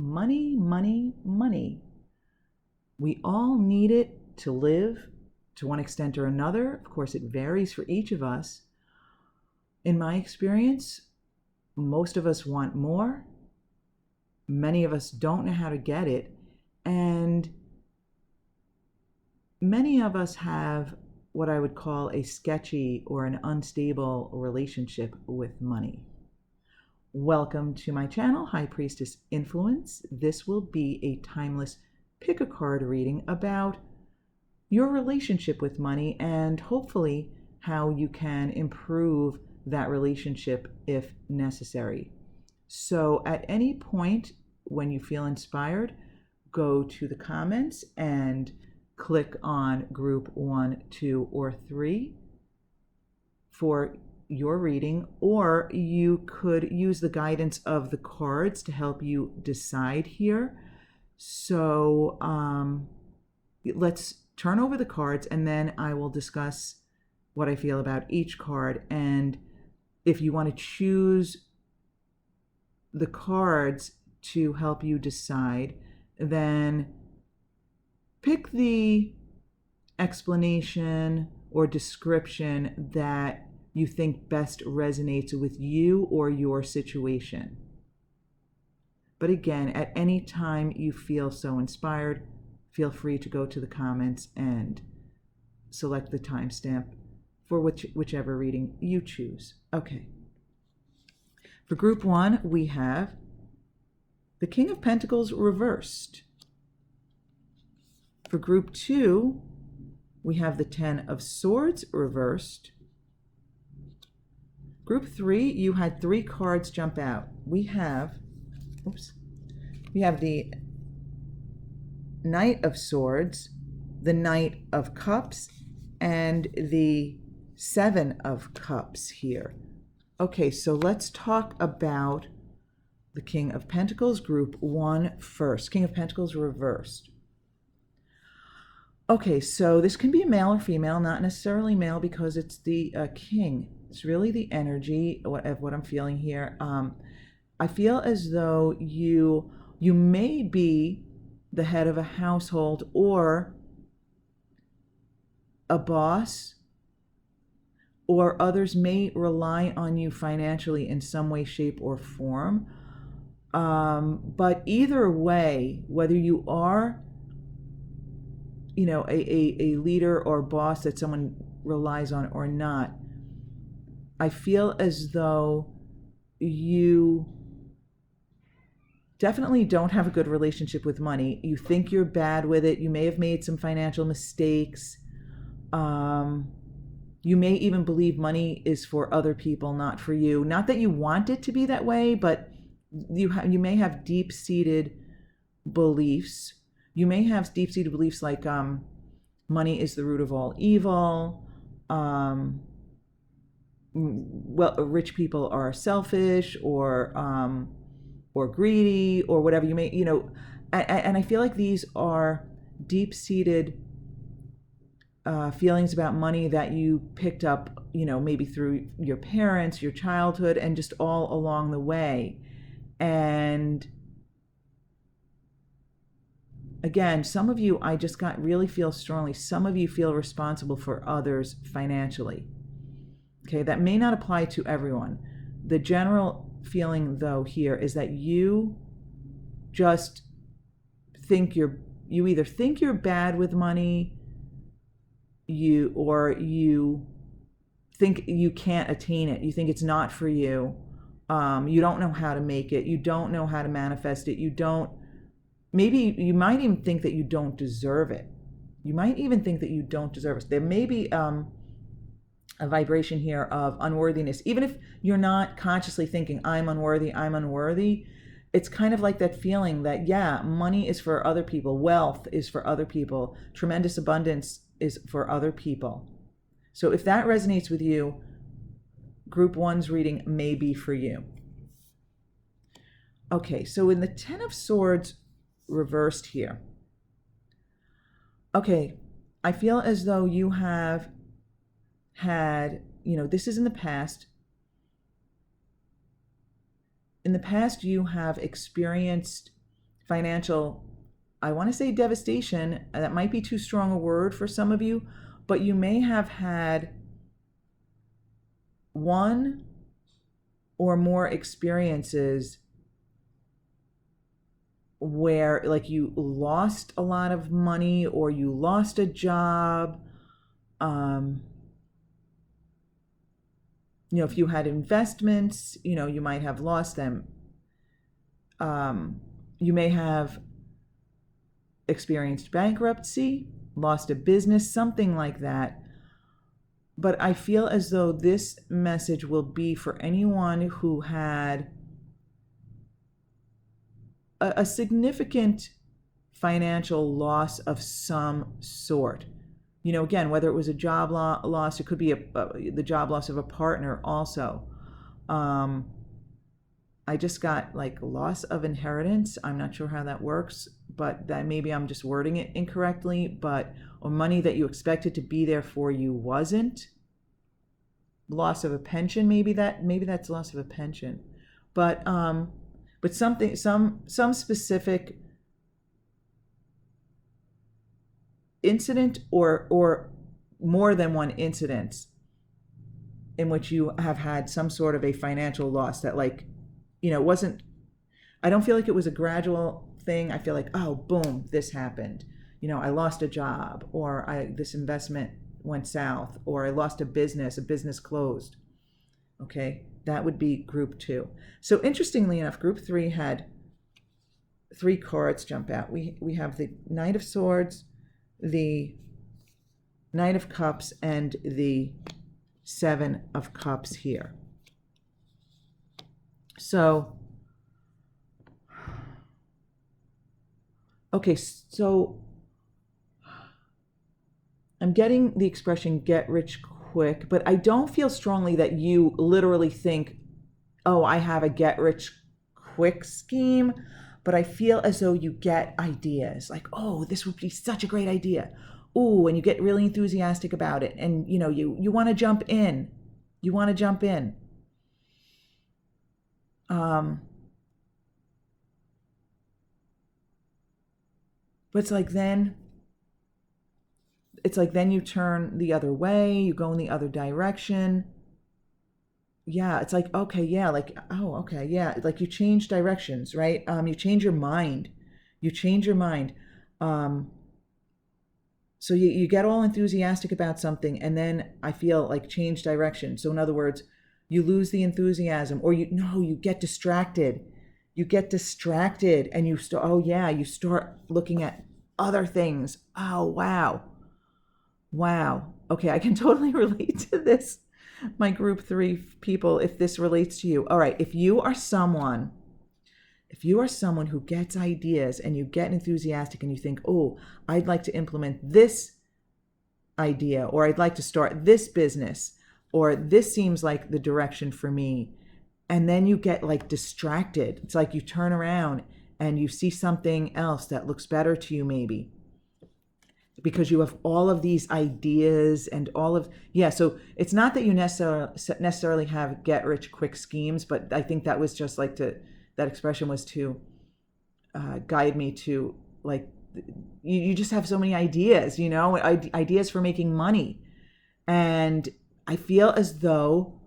money, money, money. We all need it to live to one extent or another. Of course, it varies for each of us. In my experience, most of us want more. Many of us don't know how to get it. And many of us have what I would call a sketchy or an unstable relationship with money. Welcome to my channel, High Priestess Influence. This will be a timeless pick a card reading about your relationship with money and hopefully how you can improve that relationship if necessary. So at any point when you feel inspired, go to the comments and click on group 1, 2, or 3 for your reading, or you could use the guidance of the cards to help you decide here. So let's turn over the cards and then I will discuss what I feel about each card. And if you want to choose the cards to help you decide, then pick the explanation or description that you think best resonates with you or your situation. But again, at any time you feel so inspired, feel free to go to the comments and select the timestamp for whichever reading you choose. Okay. For group 1, we have the King of Pentacles reversed. For group 2, we have the 10 of Swords reversed. Group 3, you had 3 cards jump out. We have the Knight of Swords, the Knight of Cups, and the 7 of Cups here. Okay, so let's talk about the King of Pentacles, group 1 first. King of Pentacles reversed. Okay, so this can be a male or female, not necessarily male because it's the king. It's really the energy of what I'm feeling here. I feel as though you may be the head of a household or a boss, or others may rely on you financially in some way, shape, or form. But either way, whether you are a leader or boss that someone relies on or not, I feel as though you definitely don't have a good relationship with money. You think you're bad with it. You may have made some financial mistakes. You may even believe money is for other people, not for you. Not that you want it to be that way, but you may have deep-seated beliefs. You may have deep-seated beliefs like money is the root of all evil. Rich people are selfish or greedy or whatever. You may, and I feel like these are deep-seated feelings about money that you picked up, maybe through your parents, your childhood, and just all along the way. And again, some of you, I just really feel strongly, some of you feel responsible for others financially. Okay, that may not apply to everyone. The general feeling, though, here is that you just you either think you're bad with money, you think you can't attain it. You think it's not for you. You don't know how to make it. You don't know how to manifest it. Maybe you might even think that you don't deserve it. You might even think that you don't deserve it. There may be a vibration here of unworthiness. Even if you're not consciously thinking, I'm unworthy, it's kind of like that feeling that, yeah, money is for other people. Wealth is for other people. Tremendous abundance is for other people. So if that resonates with you, group 1's reading may be for you. Okay, so in the 10 of Swords reversed here. Okay, I feel as though you have had, this is in the past. In the past, you have experienced financial, I want to say devastation. That might be too strong a word for some of you, but you may have had one or more experiences where like you lost a lot of money or you lost a job. If you had investments, you might have lost them. You may have experienced bankruptcy, lost a business, something like that. But I feel as though this message will be for anyone who had a significant financial loss of some sort. Again, whether it was a job loss, it could be the job loss of a partner also. I just got like loss of inheritance. I'm not sure how that works, but that maybe I'm just wording it incorrectly, or money that you expected to be there for you wasn't. Loss of a pension, maybe that's loss of a pension. But some specific incident or more than one incident in which you have had some sort of a financial loss that it wasn't, I don't feel like it was a gradual thing. I feel like, oh, boom, this happened. I lost a job, or this investment went south, or I lost a business closed. Okay, that would be group 2. So interestingly enough, group 3 had 3 cards jump out. We have the Knight of Swords, the Knight of Cups, and the 7 of Cups here. So, okay, so I'm getting the expression get rich quick, but I don't feel strongly that you literally think, oh, I have a get rich quick scheme, but I feel as though you get ideas like, oh, this would be such a great idea. Ooh, and you get really enthusiastic about it, and you want to jump in. You want to jump in. But it's like then you turn the other way, you go in the other direction. Yeah, it's like, okay, yeah, like, oh, okay, yeah, like you change directions, right? You change your mind. So you get all enthusiastic about something, and then I feel like change direction. So in other words, you lose the enthusiasm, or you get distracted. And you start looking at other things. Oh, wow. Okay, I can totally relate to this. My group 3 people, if this relates to you. All right, if you are someone who gets ideas and you get enthusiastic and you think, oh, I'd like to implement this idea, or I'd like to start this business, or this seems like the direction for me, and then you get like distracted. It's like you turn around and you see something else that looks better to you maybe, because you have all of these ideas and so it's not that you necessarily have get rich quick schemes, but I think that was just like that expression was to guide me to like, you just have so many ideas, ideas for making money. And I feel as though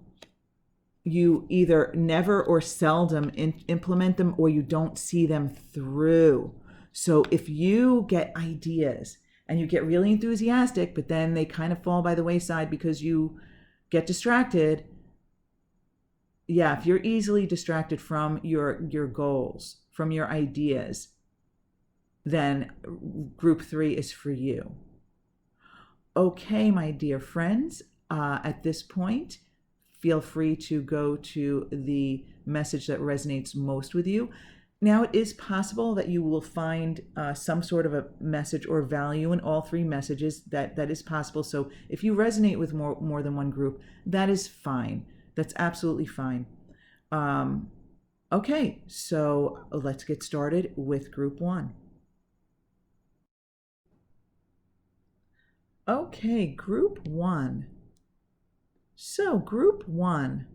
you either never or seldom implement them, or you don't see them through. So if you get ideas and you get really enthusiastic, but then they kind of fall by the wayside because you get distracted. Yeah, if you're easily distracted from your goals, from your ideas, then group 3 is for you. Okay, my dear friends, at this point, feel free to go to the message that resonates most with you. Now, it is possible that you will find some sort of a message or value in all 3 messages. That is possible. So if you resonate with more than one group, that is fine. That's absolutely fine. Okay, so let's get started with group 1. Okay, group 1. So group 1,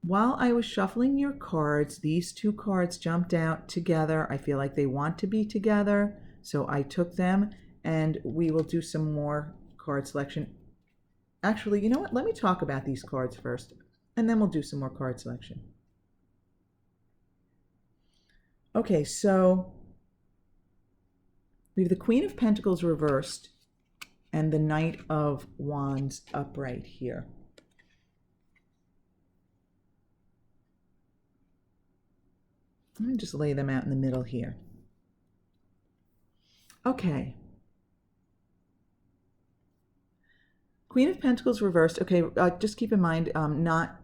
While I was shuffling your cards, these two cards jumped out together. I feel like they want to be together, so I took them, and we will do some more card selection. Actually, you know what? Let me talk about these cards first, and then we'll do some more card selection. Okay, so we have the Queen of Pentacles reversed and the Knight of Wands upright here. Let me just lay them out in the middle here. Okay. Queen of Pentacles reversed. Okay, just keep in mind, not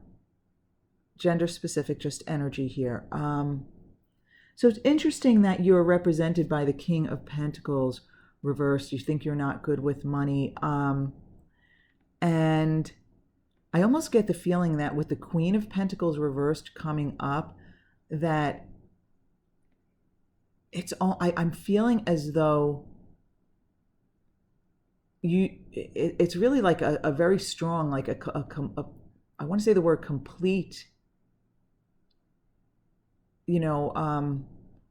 gender specific, just energy here. So it's interesting that you're represented by the King of Pentacles reversed. You think you're not good with money. And I almost get the feeling that with the Queen of Pentacles reversed coming up, that it's all, I'm feeling as though it's really like a very strong, like I want to say the word complete,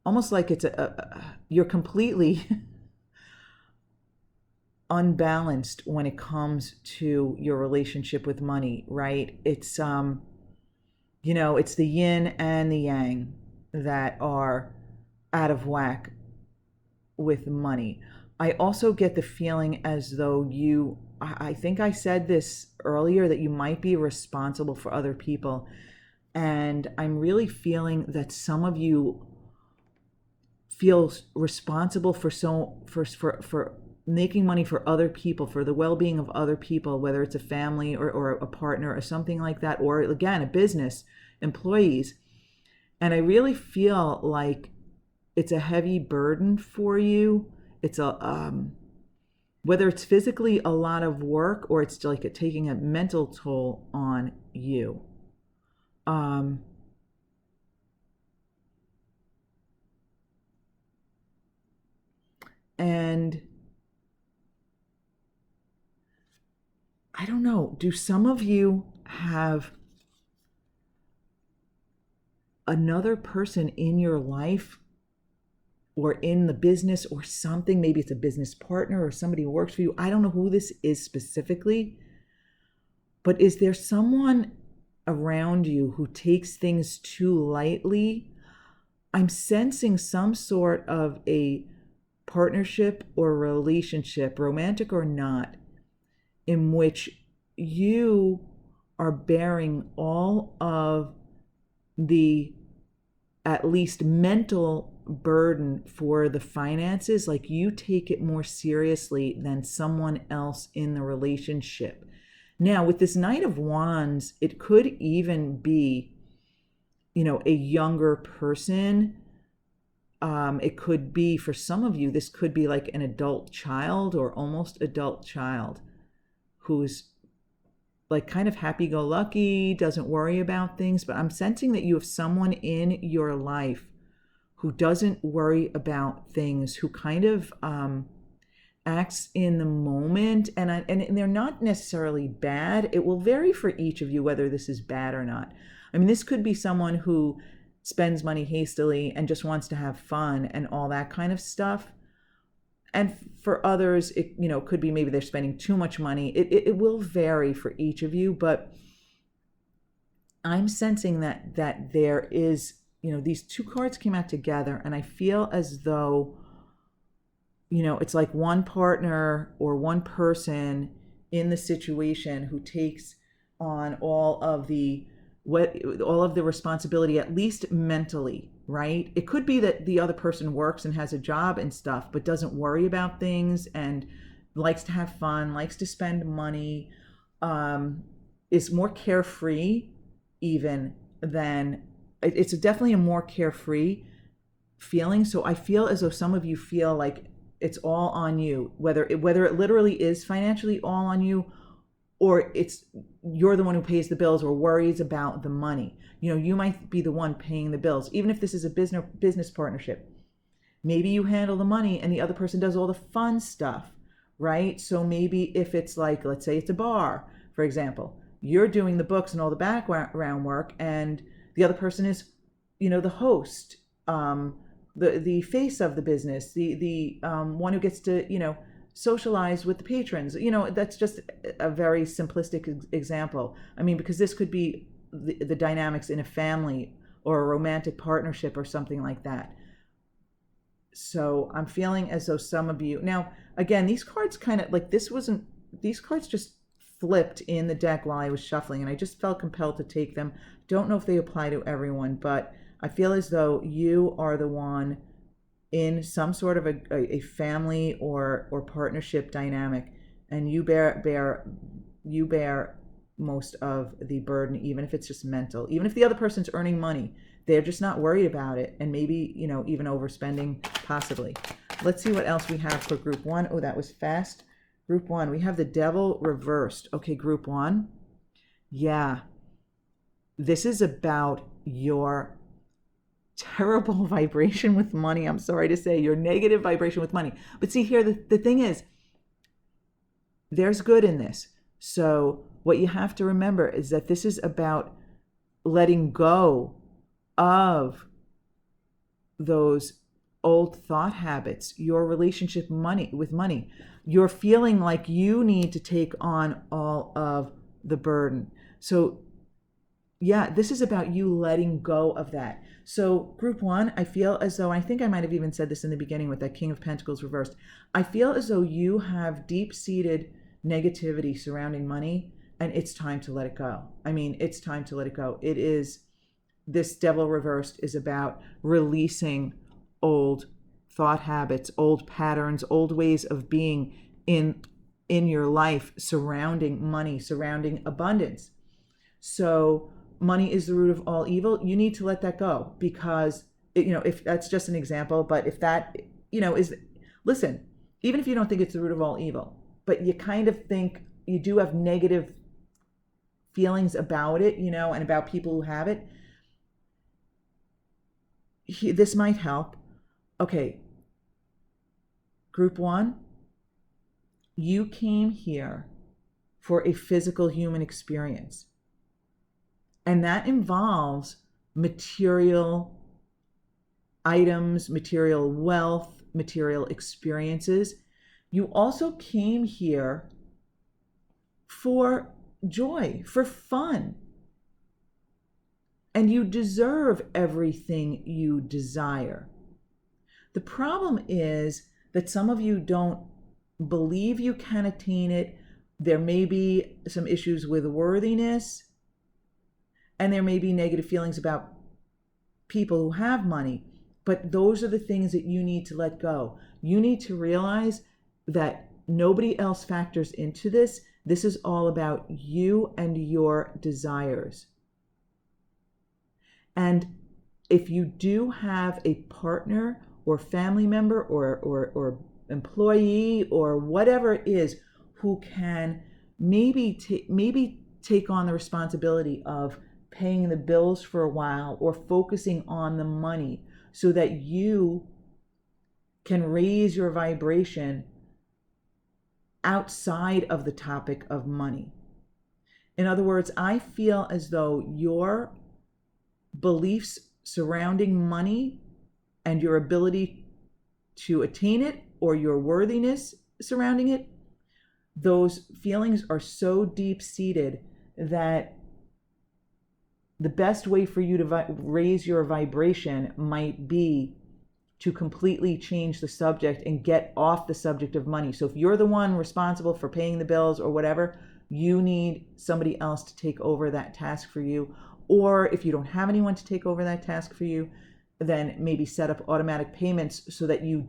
almost like it's you're completely unbalanced when it comes to your relationship with money, right? It's it's the yin and the yang that are out of whack with money. I also get the feeling as though I think I said this earlier, that you might be responsible for other people. And I'm really feeling that some of you feel responsible for making money for other people, for the well-being of other people, whether it's a family or a partner or something like that, or again, a business, employees. And I really feel like it's a heavy burden for you. It's whether it's physically a lot of work or it's like taking a mental toll on you. And I don't know, do some of you have another person in your life or in the business or something? Maybe it's a business partner or somebody who works for you. I don't know who this is specifically, but is there someone around you who takes things too lightly? I'm sensing some sort of a partnership or relationship, romantic or not, in which you are bearing all of the at least mental burden for the finances. Like you take it more seriously than someone else in the relationship. Now, with this Knight of Wands, it could even be, a younger person. It could be, for some of you, this could be like an adult child or almost adult child who's like kind of happy-go-lucky, doesn't worry about things. But I'm sensing that you have someone in your life who doesn't worry about things, who kind of acts in the moment, and they're not necessarily bad. It will vary for each of you whether this is bad or not. I mean, this could be someone who spends money hastily and just wants to have fun and all that kind of stuff. And for others, it could be maybe they're spending too much money. It will vary for each of you, but I'm sensing that there is, these two cards came out together, and I feel as though, it's like one partner or one person in the situation who takes on all of the responsibility, at least mentally, right? It could be that the other person works and has a job and stuff, but doesn't worry about things and likes to have fun, likes to spend money, is more carefree even than, it's definitely a more carefree feeling. So I feel as though some of you feel like it's all on you, whether it literally is financially all on you, or it's you're the one who pays the bills or worries about the money. You might be the one paying the bills, even if this is a business partnership. Maybe you handle the money and the other person does all the fun stuff, right? So maybe if it's like, let's say it's a bar, for example, you're doing the books and all the background work, and the other person is, the host, the face of the business, the one who gets to, socialize with the patrons. That's just a very simplistic example. I mean, because this could be the dynamics in a family or a romantic partnership or something like that. So I'm feeling as though some of you, now again, these cards kind of like, these cards just flipped in the deck while I was shuffling, and I just felt compelled to take them. Don't know if they apply to everyone, but I feel as though you are the one in some sort of a family or partnership dynamic, and you bear most of the burden, even if it's just mental. Even if the other person's earning money, they're just not worried about it, and maybe, even overspending possibly. Let's see what else we have for group one. Oh, that was fast. Group one, we have the Devil reversed. Okay, group one. Yeah. This is about your terrible vibration with money. I'm sorry to say, your negative vibration with money. But see here, the thing is, there's good in this. So what you have to remember is that this is about letting go of those old thought habits, your relationship with money. You're feeling like you need to take on all of the burden. So yeah, this is about you letting go of that. So group one, I feel as though, I think I might have even said this in the beginning with that King of Pentacles reversed. I feel as though you have deep-seated negativity surrounding money, and it's time to let it go. I mean, it's time to let it go. It is, this Devil reversed is about releasing old thought habits, old patterns, old ways of being in your life surrounding money, surrounding abundance. So money is the root of all evil. You need to let that go, because if that's just an example, but if that is, listen, even if you don't think it's the root of all evil, but you kind of think you do have negative feelings about it, and about people who have it, this might help. Okay, group one, you came here for a physical human experience. And that involves material items, material wealth, material experiences. You also came here for joy, for fun. And you deserve everything you desire. The problem is that some of you don't believe you can attain it. There may be some issues with worthiness, and there may be negative feelings about people who have money, but those are the things that you need to let go. You need to realize that nobody else factors into this. This is all about you and your desires. And if you do have a partner or family member or employee or whatever it is who can maybe take on the responsibility of paying the bills for a while or focusing on the money so that you can raise your vibration outside of the topic of money. In other words, I feel as though your beliefs surrounding money and your ability to attain it, or your worthiness surrounding it, those feelings are so deep-seated that the best way for you to raise your vibration might be to completely change the subject and get off the subject of money. So if you're the one responsible for paying the bills or whatever, you need somebody else to take over that task for you. Or if you don't have anyone to take over that task for you, then maybe set up automatic payments so that you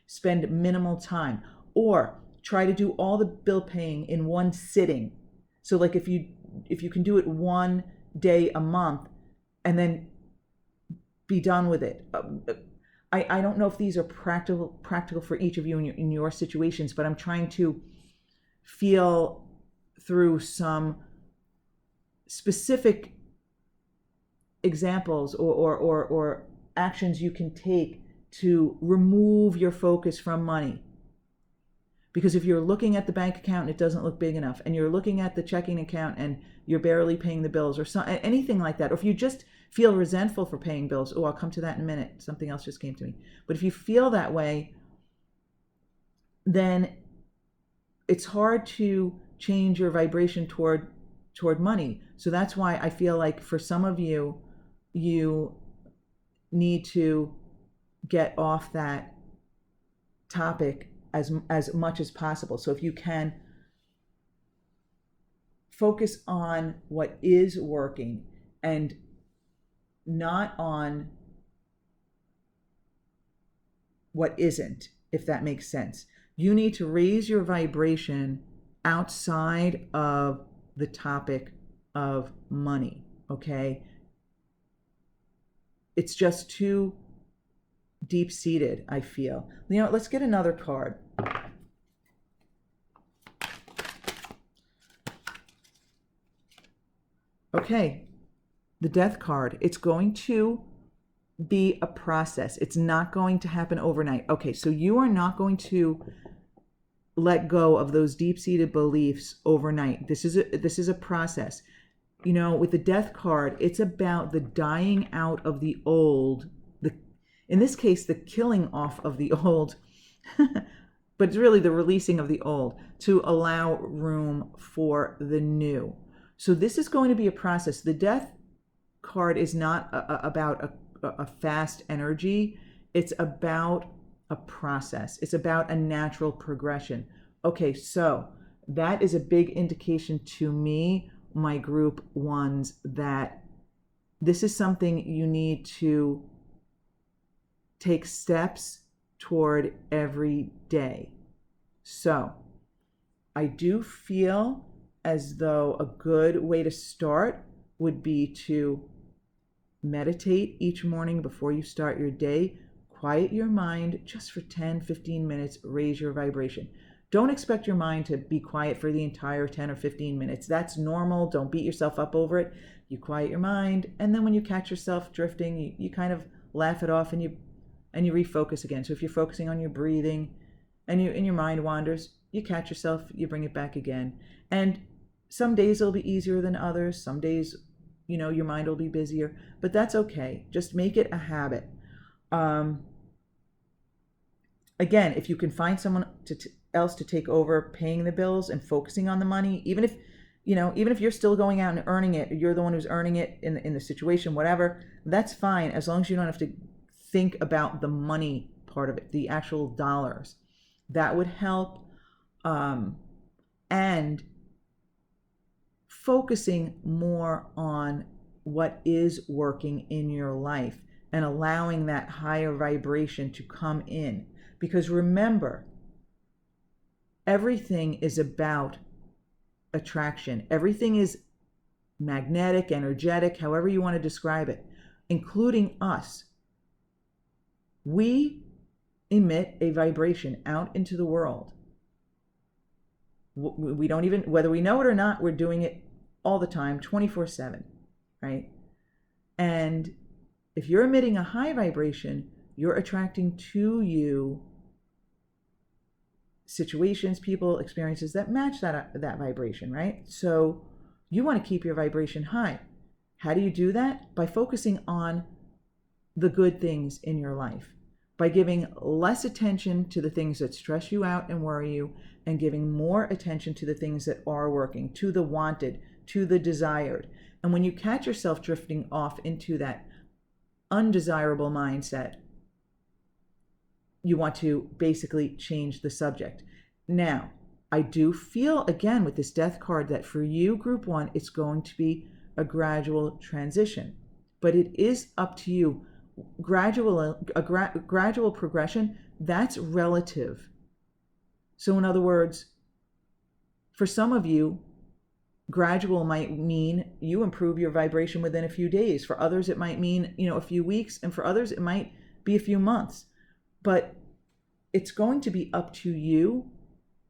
spend minimal time. Or try to do all the bill paying in one sitting. So like if you can do it one day a month and then be done with it. I don't know if these are practical for each of you in your situations, but I'm trying to feel through some specific examples or actions you can take to remove your focus from money. Because if you're looking at the bank account and it doesn't look big enough, and you're looking at the checking account and you're barely paying the bills, or anything like that, or if you just feel resentful for paying bills, I'll come to that in a minute. Something else just came to me. But if you feel that way, then it's hard to change your vibration toward money. So that's why I feel like for some of you, you need to get off that topic as much as possible. So if you can focus on what is working and not on what isn't, if that makes sense. You need to raise your vibration outside of the topic of money, okay? It's just too deep-seated, I feel. You know, let's get another card. Okay, the Death card. It's going to be a process. It's not going to happen overnight. Okay, so you are not going to let go of those deep-seated beliefs overnight. This is a process. You know, with the Death card, it's about the dying out of the old, in this case, the killing off of the old, but it's really the releasing of the old to allow room for the new. So this is going to be a process. The Death card is not about a fast energy. It's about a process. It's about a natural progression. Okay, so that is a big indication to me, my group ones, that this is something you need to take steps toward every day. So I do feel as though a good way to start would be to meditate each morning before you start your day. Quiet your mind just for 10-15 minutes. Raise your vibration. Don't expect your mind to be quiet for the entire 10 or 15 minutes. That's normal. Don't beat yourself up over it. You quiet your mind, and then when you catch yourself drifting, you kind of laugh it off and you refocus again. So if you're focusing on your breathing and your mind wanders, you catch yourself, you bring it back again. And some days it'll be easier than others. Some days, your mind will be busier, but that's okay. Just make it a habit. Again, if you can find someone else to take over paying the bills and focusing on the money, even if you're still going out and earning it, you're the one who's earning it in the situation, whatever, that's fine, as long as you don't have to think about the money part of it, the actual dollars. That would help. And focusing more on what is working in your life and allowing that higher vibration to come in. Because remember, everything is about attraction. Everything is magnetic, energetic, however you want to describe it, including us. We emit a vibration out into the world. We don't even, whether we know it or not, we're doing it all the time, 24/7, right? And if you're emitting a high vibration, you're attracting to you situations, people, experiences that match that vibration, right? So you want to keep your vibration high. How do you do that? By focusing on the good things in your life, by giving less attention to the things that stress you out and worry you, and giving more attention to the things that are working, to the wanted, to the desired. And when you catch yourself drifting off into that undesirable mindset, you want to basically change the subject. Now, I do feel, again, with this Death card, that for you, group one, it's going to be a gradual transition. But it is up to you. Gradual progression, that's relative. So in other words, for some of you, gradual might mean you improve your vibration within a few days. For others, it might mean, a few weeks. And for others, it might be a few months. But it's going to be up to you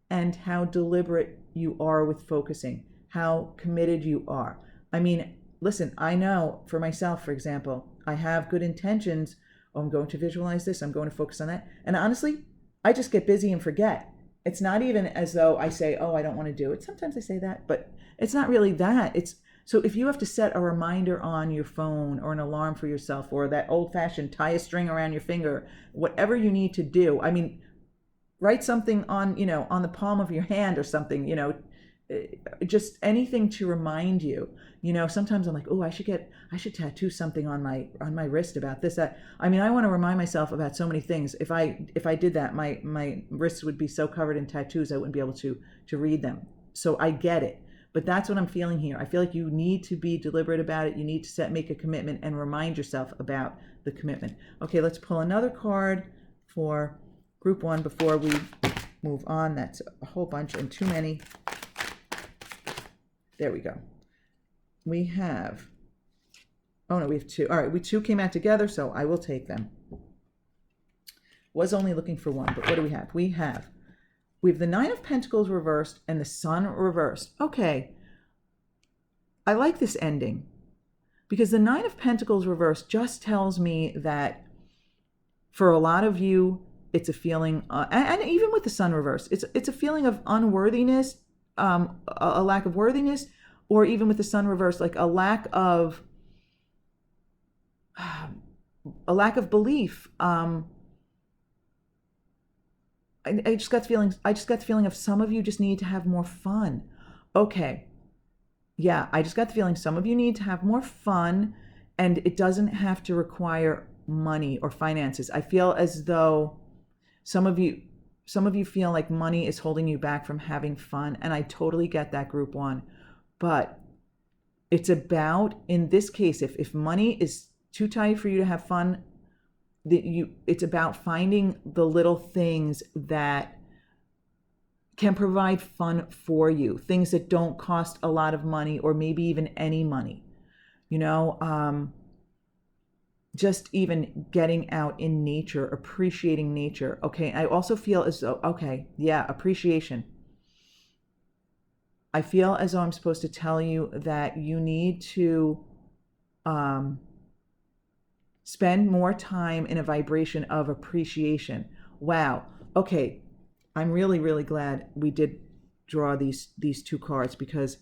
and how deliberate you are with focusing, how committed you are. I mean, listen, I know for myself, for example, I have good intentions. Oh, I'm going to visualize this. I'm going to focus on that. And honestly, I just get busy and forget. It's not even as though I say, oh, I don't want to do it. Sometimes I say that, but it's not really that. It's so if you have to set a reminder on your phone or an alarm for yourself, or that old fashioned tie a string around your finger, whatever you need to do. I mean, write something on, on the palm of your hand or something, just anything to remind you. Sometimes I'm like, oh, I should tattoo something on my wrist about this, that. I mean, I want to remind myself about so many things. If I did that, my wrists would be so covered in tattoos I wouldn't be able to read them. So I get it. But that's what I'm feeling here. I feel like you need to be deliberate about it. You need to make a commitment and remind yourself about the commitment. Okay, let's pull another card for Group 1 before we move on. That's a whole bunch and too many. There we go. We have, oh no, we have 2. All right, we 2 came out together, so I will take them. Was only looking for 1, but what do we have? We have the 9 of Pentacles reversed and the Sun reversed. Okay, I like this ending because the 9 of Pentacles reversed just tells me that for a lot of you, it's a feeling, and even with the Sun reversed, it's a feeling of unworthiness, a lack of worthiness, or even with the Sun reversed, like a lack of belief. I just got the feeling of some of you just need to have more fun. Okay, yeah, I just got the feeling some of you need to have more fun, and it doesn't have to require money or finances. I feel as though some of you feel like money is holding you back from having fun, and I totally get that, Group 1. But it's about, in this case, if money is too tight for you to have fun, it's about finding the little things that can provide fun for you, things that don't cost a lot of money or maybe even any money. Just even getting out in nature, appreciating nature. Okay, I also feel as though, appreciation. I feel as though I'm supposed to tell you that you need to spend more time in a vibration of appreciation. Wow. Okay, I'm really, really glad we did draw these 2 cards, because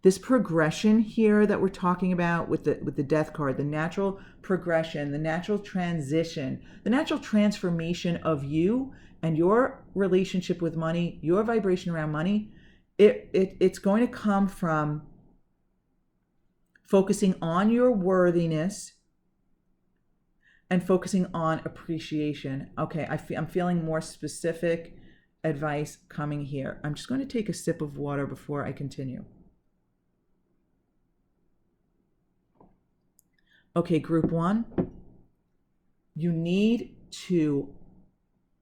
this progression here that we're talking about with the Death card, the natural progression, the natural transition, the natural transformation of you and your relationship with money, your vibration around money, it's going to come from focusing on your worthiness and focusing on appreciation. Okay, I'm feeling more specific advice coming here. I'm just going to take a sip of water before I continue. Okay, Group 1, you need to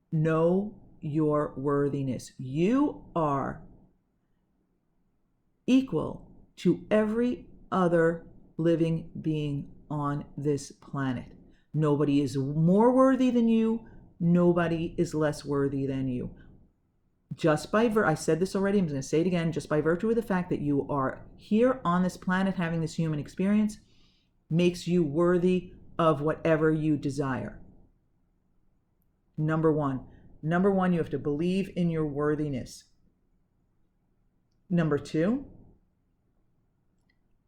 know your worthiness. You are equal to every other living being on this planet. Nobody is more worthy than you. Nobody is less worthy than you. I said this already, I'm going to say it again, just by virtue of the fact that you are here on this planet having this human experience makes you worthy of whatever you desire. Number one, you have to believe in your worthiness. Number 2,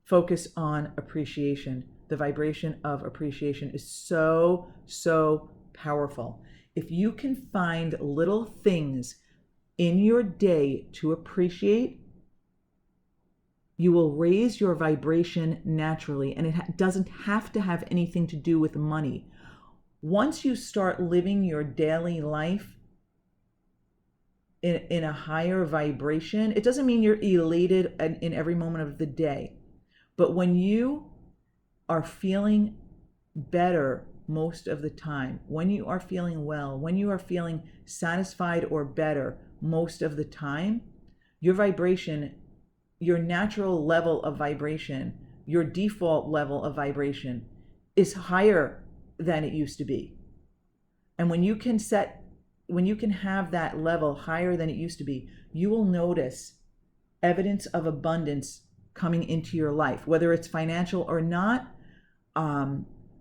focus on appreciation. The vibration of appreciation is so, so powerful. If you can find little things in your day to appreciate, you will raise your vibration naturally, and it doesn't have to have anything to do with money. Once you start living your daily life in a higher vibration, it doesn't mean you're elated in every moment of the day, but when you are feeling better most of the time, when you are feeling well, when you are feeling satisfied or better most of the time, your vibration, your natural level of vibration, your default level of vibration is higher than it used to be. And when you can have that level higher than it used to be, you will notice evidence of abundance coming into your life, whether it's financial or not.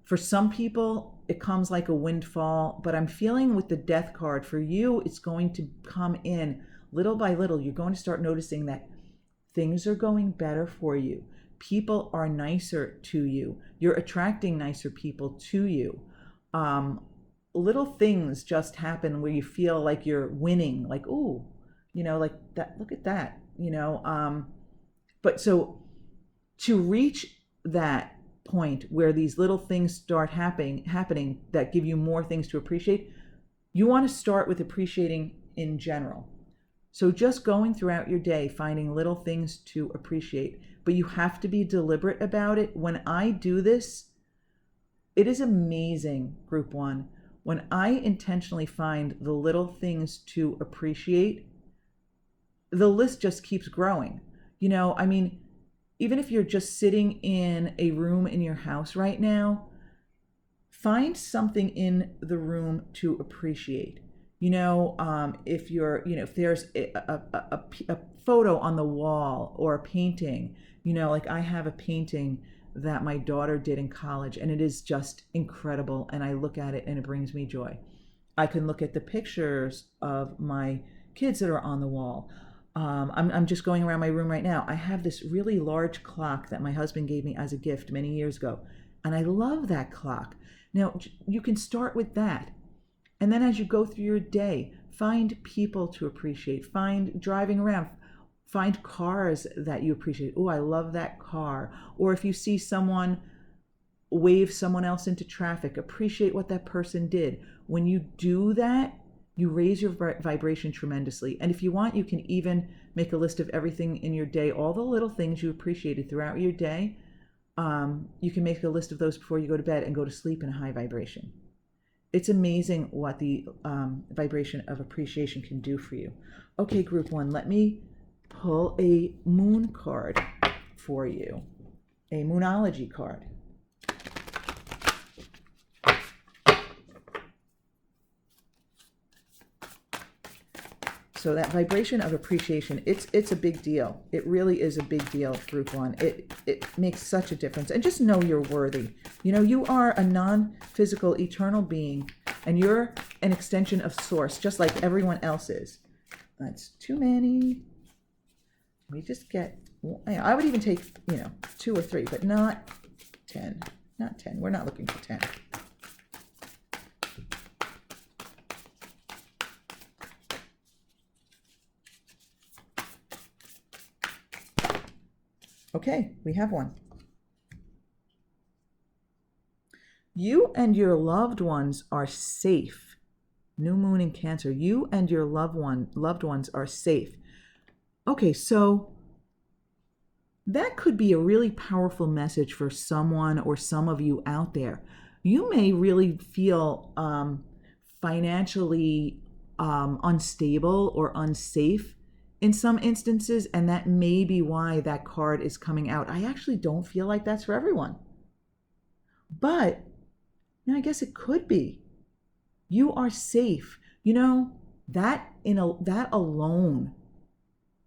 For some people, it comes like a windfall, but I'm feeling with the Death card, for you, it's going to come in little by little, you're going to start noticing that things are going better for you. People are nicer to you. You're attracting nicer people to you. Little things just happen where you feel like you're winning, like, ooh, like that, look at that, but so to reach that point where these little things start happening that give you more things to appreciate, you want to start with appreciating in general. So just going throughout your day, finding little things to appreciate, but you have to be deliberate about it. When I do this, it is amazing, group one. When I intentionally find the little things to appreciate, the list just keeps growing. Even if you're just sitting in a room in your house right now, find something in the room to appreciate. If you're, if there's a photo on the wall or a painting, like I have a painting that my daughter did in college, and it is just incredible. And I look at it and it brings me joy. I can look at the pictures of my kids that are on the wall. I'm just going around my room right now. I have this really large clock that my husband gave me as a gift many years ago. And I love that clock. Now, you can start with that. And then as you go through your day, find people to appreciate. Find driving around. Find cars that you appreciate. Oh, I love that car. Or if you see someone wave someone else into traffic, appreciate what that person did. When you do that, you raise your vibration tremendously. And if you want, you can even make a list of everything in your day, all the little things you appreciated throughout your day. You can make a list of those before you go to bed and go to sleep in a high vibration. It's amazing what the vibration of appreciation can do for you. Okay, group one, let me pull a moon card for you, a moonology card. So that vibration of appreciation, it's a big deal. It really is a big deal, group one. It makes such a difference. And just know you're worthy. You are a non-physical, eternal being, and you're an extension of source, just like everyone else is. That's too many. We just get, I would even take, 2 or 3, but not 10. Not 10. We're not looking for 10. Okay, we have one. You and your loved ones are safe. New moon in Cancer. You and your loved ones are safe. Okay, so that could be a really powerful message for someone or some of you out there. You may really feel financially unstable or unsafe in some instances, and that may be why that card is coming out. I actually don't feel like that's for everyone. But I guess it could be. You are safe. That alone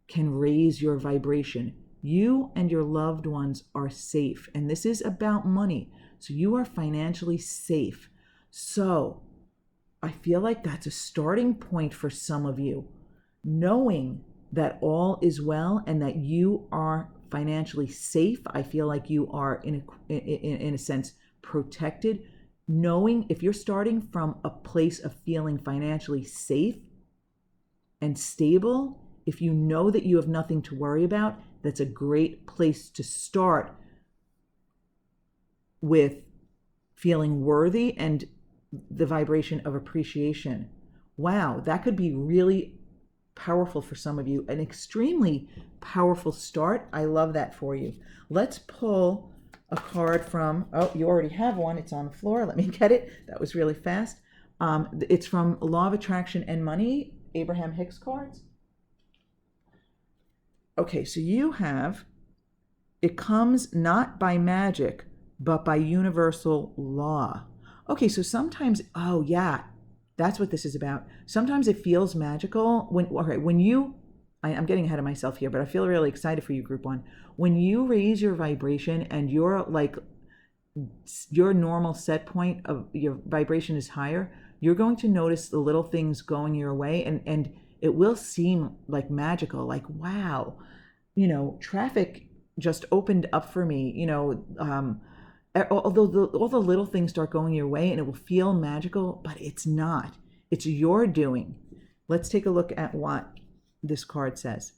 can raise your vibration. You and your loved ones are safe. And this is about money. So you are financially safe. So I feel like that's a starting point for some of you. Knowing that all is well and that you are financially safe. I feel like you are in a sense protected. Knowing if you're starting from a place of feeling financially safe and stable, if you know that you have nothing to worry about, that's a great place to start with feeling worthy and the vibration of appreciation. Wow, that could be really powerful for some of you, an extremely powerful start. I love that for you. Let's pull a card from, you already have one. It's on the floor. Let me get it. That was really fast. It's from Law of Attraction and Money, Abraham Hicks cards. Okay, so you have, it comes not by magic, but by universal law. Okay, so sometimes, that's what this is about. Sometimes it feels magical when you, I'm getting ahead of myself here, but I feel really excited for you, group one. When you raise your vibration and your normal set point of your vibration is higher, you're going to notice the little things going your way, and it will seem like magical, like, wow, traffic just opened up for me, although all the little things start going your way and it will feel magical, but it's not. It's your doing. Let's take a look at what this card says.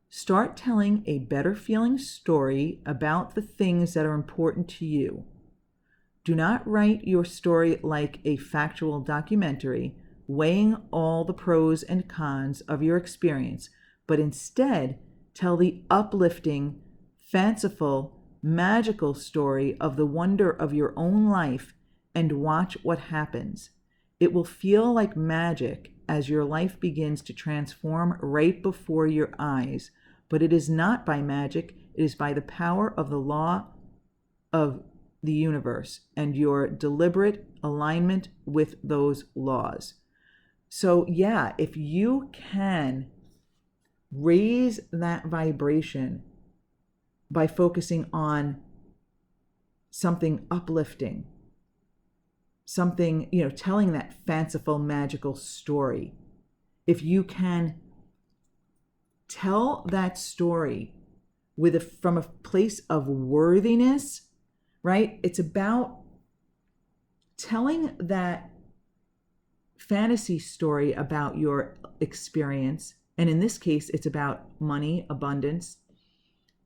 Start telling a better feeling story about the things that are important to you. Do not write your story like a factual documentary, weighing all the pros and cons of your experience, but instead tell the uplifting, fanciful, magical story of the wonder of your own life and watch what happens. It will feel like magic as your life begins to transform right before your eyes, but it is not by magic, it is by the power of the law of the universe and your deliberate alignment with those laws. So yeah, if you can raise that vibration by focusing on something uplifting, something, telling that fanciful, magical story. If you can tell that story from a place of worthiness, right? It's about telling that fantasy story about your experience. And in this case, it's about money, abundance.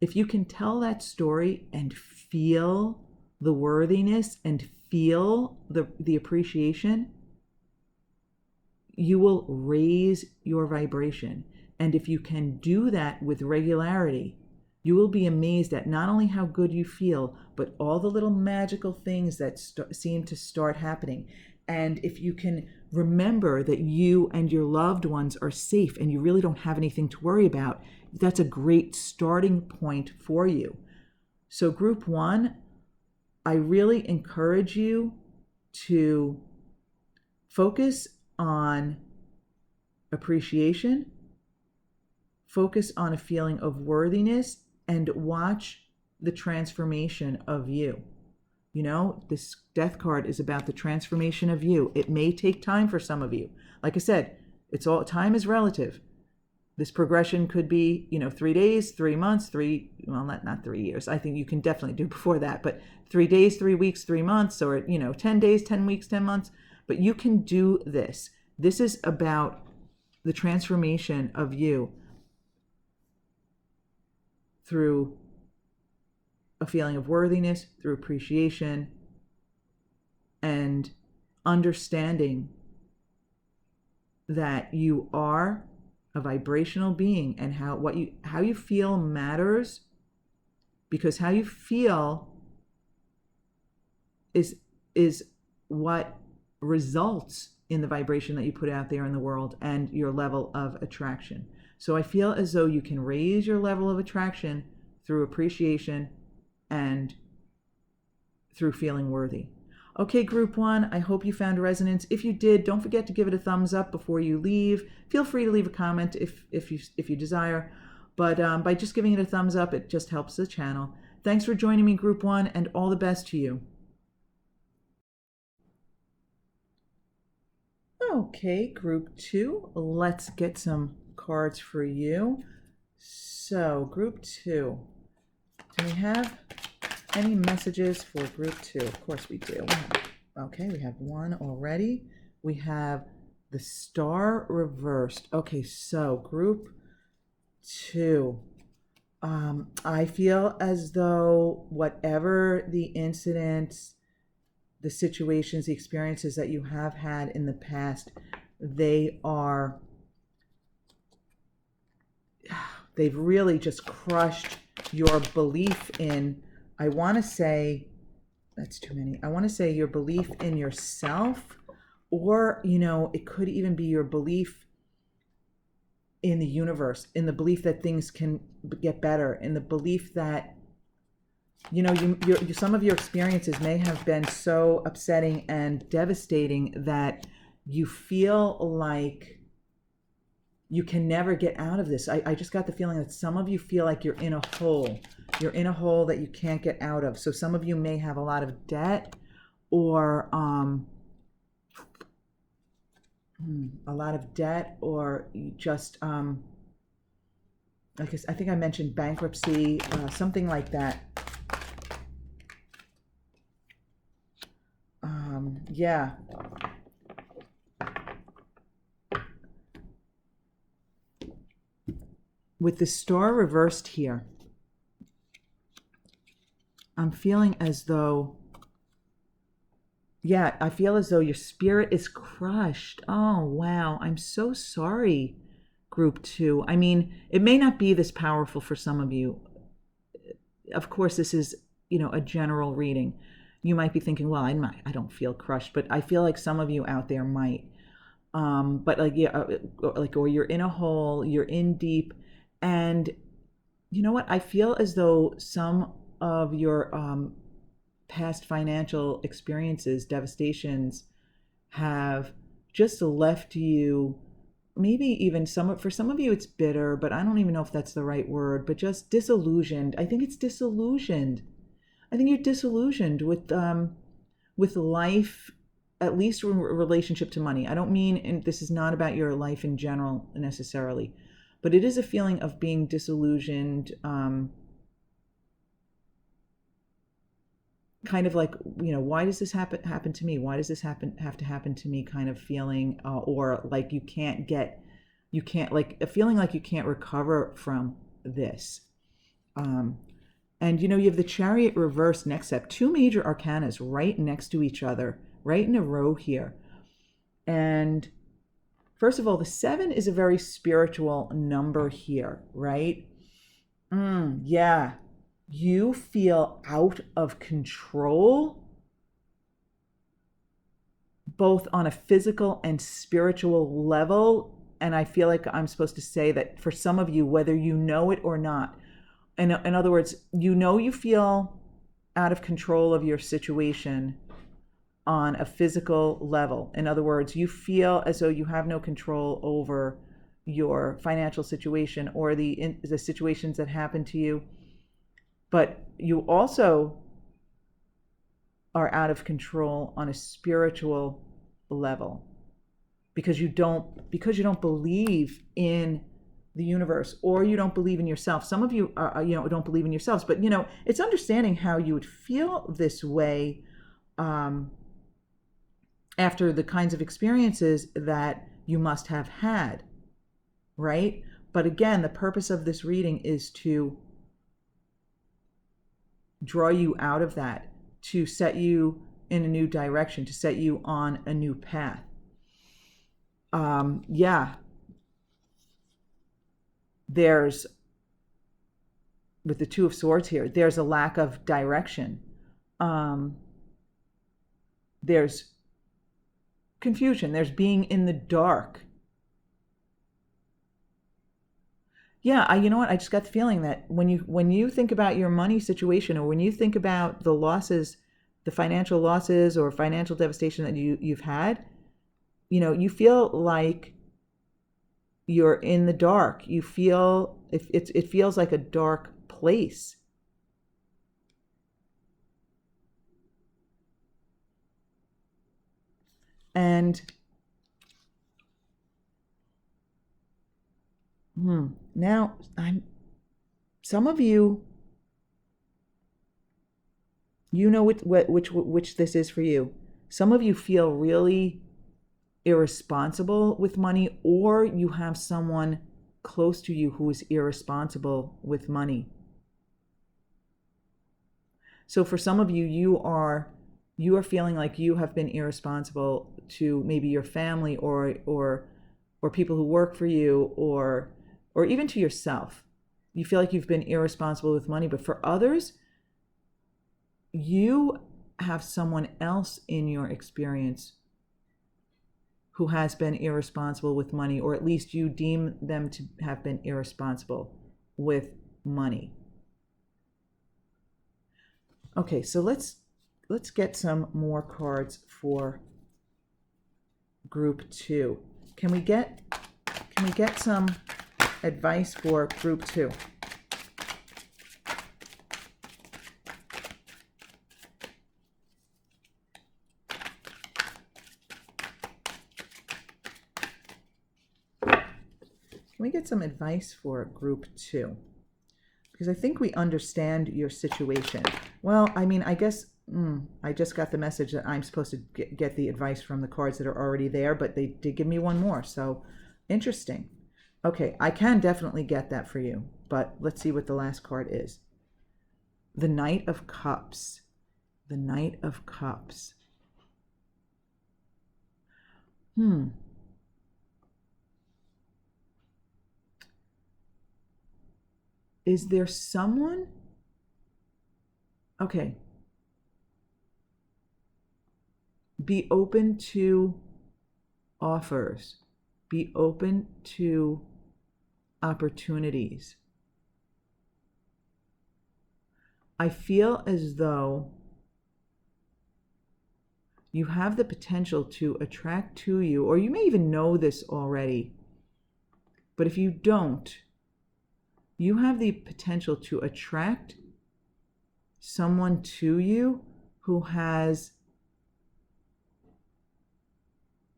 If you can tell that story and feel the worthiness and feel the appreciation, you will raise your vibration. And if you can do that with regularity, you will be amazed at not only how good you feel, but all the little magical things that seem to start happening. And if you can remember that you and your loved ones are safe and you really don't have anything to worry about, that's a great starting point for you. So group 1, I really encourage you to focus on appreciation, focus on a feeling of worthiness, and watch the transformation of you. This death card is about the transformation of you. It may take time for some of you. Like I said, time is relative. This progression could be, 3 days, 3 months, not 3 years. I think you can definitely do before that, but 3 days, 3 weeks, 3 months, or, 10 days, 10 weeks, 10 months. But you can do this. This is about the transformation of you through a feeling of worthiness, through appreciation, and understanding that you are a vibrational being, and how you feel matters, because how you feel is what results in the vibration that you put out there in the world and your level of attraction. So I feel as though you can raise your level of attraction through appreciation and through feeling worthy. Okay, group 1, I hope you found resonance. If you did, don't forget to give it a thumbs up before you leave. Feel free to leave a comment if you desire. But by just giving it a thumbs up, it just helps the channel. Thanks for joining me, group 1, and all the best to you. Okay, group 2, let's get some cards for you. So, group 2, do we have any messages for group 2? Of course we do. Okay, we have one already. We have the star reversed. Okay, so group 2. I feel as though whatever the incidents, the situations, the experiences that you have had in the past, they've really just crushed your belief in, I want to say, that's too many. I want to say your belief in yourself, or, it could even be your belief in the universe, in the belief that things can get better, in the belief that, some of your experiences may have been so upsetting and devastating that you feel like you can never get out of this. I just got the feeling that some of you feel like you're in a hole. You're in a hole that you can't get out of. So some of you may have a lot of debt, or a lot of debt, or just like I think I mentioned bankruptcy, something like that. Yeah. With the star reversed here, I'm feeling as though, yeah, I feel as though your spirit is crushed. Oh, wow. I'm so sorry, group two. I mean, it may not be this powerful for some of you. Of course, this is, a general reading. You might be thinking, well, I don't feel crushed, but I feel like some of you out there might. But like, yeah, or you're in a hole, you're in deep, and you know what? I feel as though some of your past financial experiences, devastations, have just left you. Maybe even for some of you it's bitter, but I don't even know if that's the right word, but just disillusioned. I think it's disillusioned. I think you're disillusioned with life, at least in relationship to money. I don't mean, and this is not about your life in general necessarily, but it is a feeling of being disillusioned, kind of like, why does this happen to me? Why does this have to happen to me? Kind of feeling, or like you can't like a feeling like you can't recover from this. And you have the Chariot reversed next up, two major arcanas right next to each other, right in a row here. And first of all, the 7 is a very spiritual number here, right? Yeah. You feel out of control, both on a physical and spiritual level. And I feel like I'm supposed to say that for some of you, whether you know it or not, in other words, you feel out of control of your situation on a physical level. In other words, you feel as though you have no control over your financial situation or the situations that happen to you. But you also are out of control on a spiritual level because you don't believe in the universe, or you don't believe in yourself. Some of you don't believe in yourselves, but it's understanding how you would feel this way after the kinds of experiences that you must have had, right? But again, the purpose of this reading is to draw you out of that, to set you in a new direction, to set you on a new path. Yeah. There's, with the Two of Swords here, there's a lack of direction. There's confusion. There's being in the dark. Yeah, you know what? I just got the feeling that when you think about your money situation, or when you think about the losses, the financial losses or financial devastation that you've had, you feel like you're in the dark. You feel it feels like a dark place. And now some of you, which this is for you. Some of you feel really irresponsible with money, or you have someone close to you who is irresponsible with money. So for some of you, you are feeling like you have been irresponsible to maybe your family or people who work for you, or even to yourself. You feel like you've been irresponsible with money, but for others, you have someone else in your experience who has been irresponsible with money, or at least you deem them to have been irresponsible with money. Okay, so let's get some more cards for group 2. Can we get some advice for group 2? we get some advice for group 2? Because I think we understand your situation. Well, I mean, I guess I just got the message that I'm supposed to get the advice from the cards that are already there, but they did give me one more, so interesting. Okay, I can definitely get that for you, but let's see what the last card is. The Knight of Cups. The Knight of Cups. Is there someone? Okay. Be open to offers. Be open to opportunities. I feel as though you have the potential to attract to you, or you may even know this already, but if you don't, you have the potential to attract someone to you who has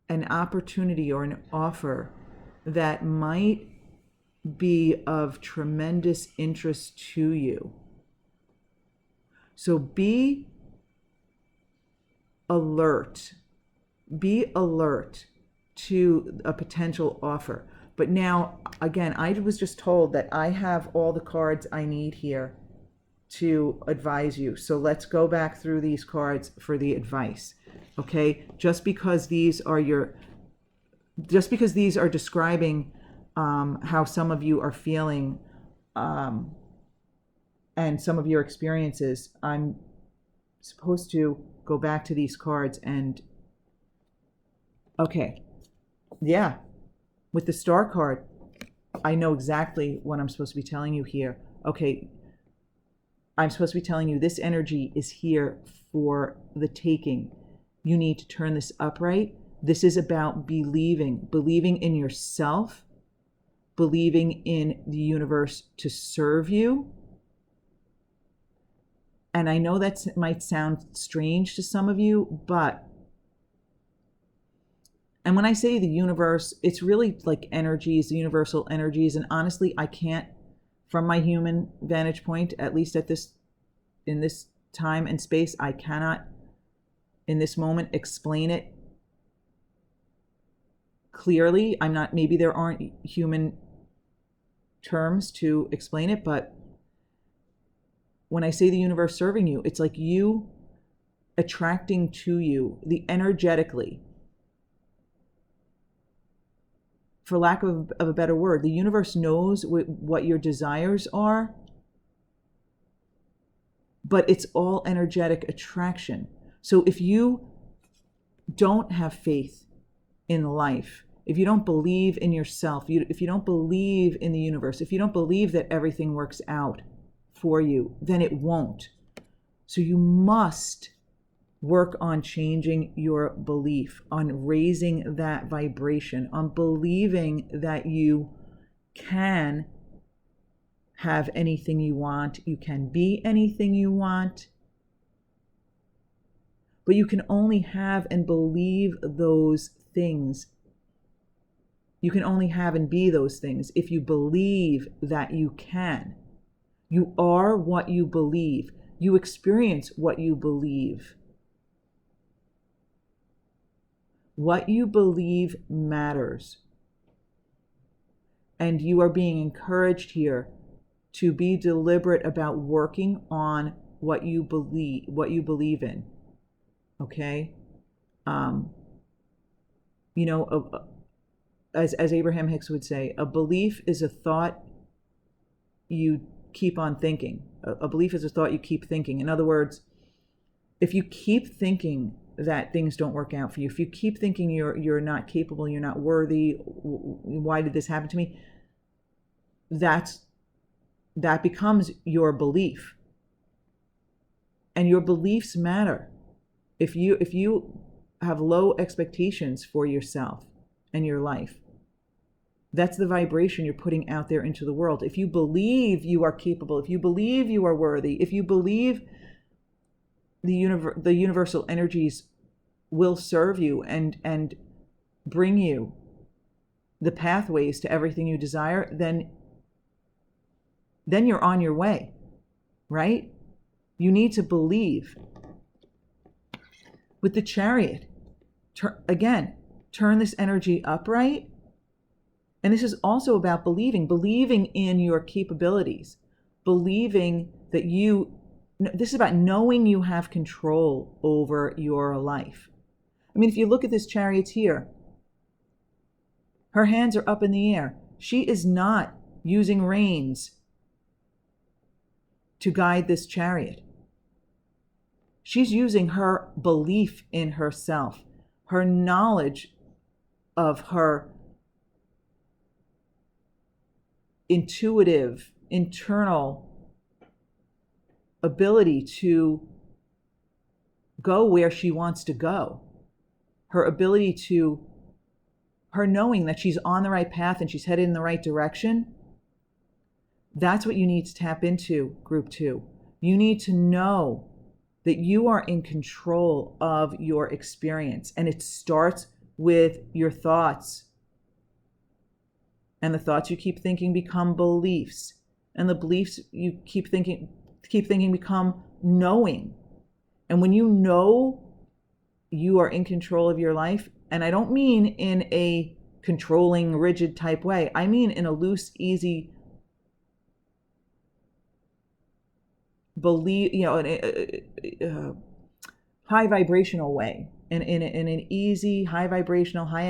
an opportunity or an offer that might be of tremendous interest to you. So be alert. Be alert to a potential offer. But now, again, I was just told that I have all the cards I need here to advise you. So let's go back through these cards for the advice. Okay? Just because these are describing how some of you are feeling and some of your experiences, I'm supposed to go back to these cards and, okay, yeah, with the Star card, I know exactly what I'm supposed to be telling you here. Okay, I'm supposed to be telling you this energy is here for the taking. You need to turn this upright. This is about believing in yourself, believing in the universe to serve you. And I know that might sound strange to some of you, and when I say the universe, it's really like energies, the universal energies. And honestly, I can't, from my human vantage point, at least in this time and space, I cannot in this moment explain it clearly. Maybe there aren't human terms to explain it, but when I say the universe serving you, it's like you attracting to you energetically. For lack of a better word, the universe knows what your desires are, but it's all energetic attraction. So if you don't have faith in life, if you don't believe in yourself, if you don't believe in the universe, if you don't believe that everything works out for you, then it won't. So you must work on changing your belief, on raising that vibration, on believing that you can have anything you want, you can be anything you want, but you can only have and believe those things. You can only have and be those things if you believe that you can. You are what you believe. You experience what you believe. What you believe matters. And you are being encouraged here to be deliberate about working on what you believe in. Okay? As Abraham Hicks would say, a belief is a thought you keep on thinking. A belief is a thought you keep thinking. In other words, if you keep thinking that things don't work out for you, if you keep thinking you're not capable, you're not worthy, why did this happen to me? That becomes your belief. And your beliefs matter. If you have low expectations for yourself and your life, that's the vibration you're putting out there into the world. If you believe you are capable, if you believe you are worthy, if you believe the universal energies will serve you and bring you the pathways to everything you desire, then you're on your way, right? You need to believe. With the Chariot, turn this energy upright. And this is also about believing in your capabilities, believing that this is about knowing you have control over your life. I mean, if you look at this Chariot here, her hands are up in the air. She is not using reins to guide this Chariot. She's using her belief in herself, her knowledge of her intuitive, internal ability to go where she wants to go. Her knowing that she's on the right path and she's headed in the right direction. That's what you need to tap into, Group 2. You need to know that you are in control of your experience, and it starts with your thoughts. And the thoughts you keep thinking become beliefs, and the beliefs you keep thinking become knowing. And when you know you are in control of your life, and I don't mean in a controlling, rigid type way, I mean in a loose, easy, high vibrational way, in an easy, high vibrational, high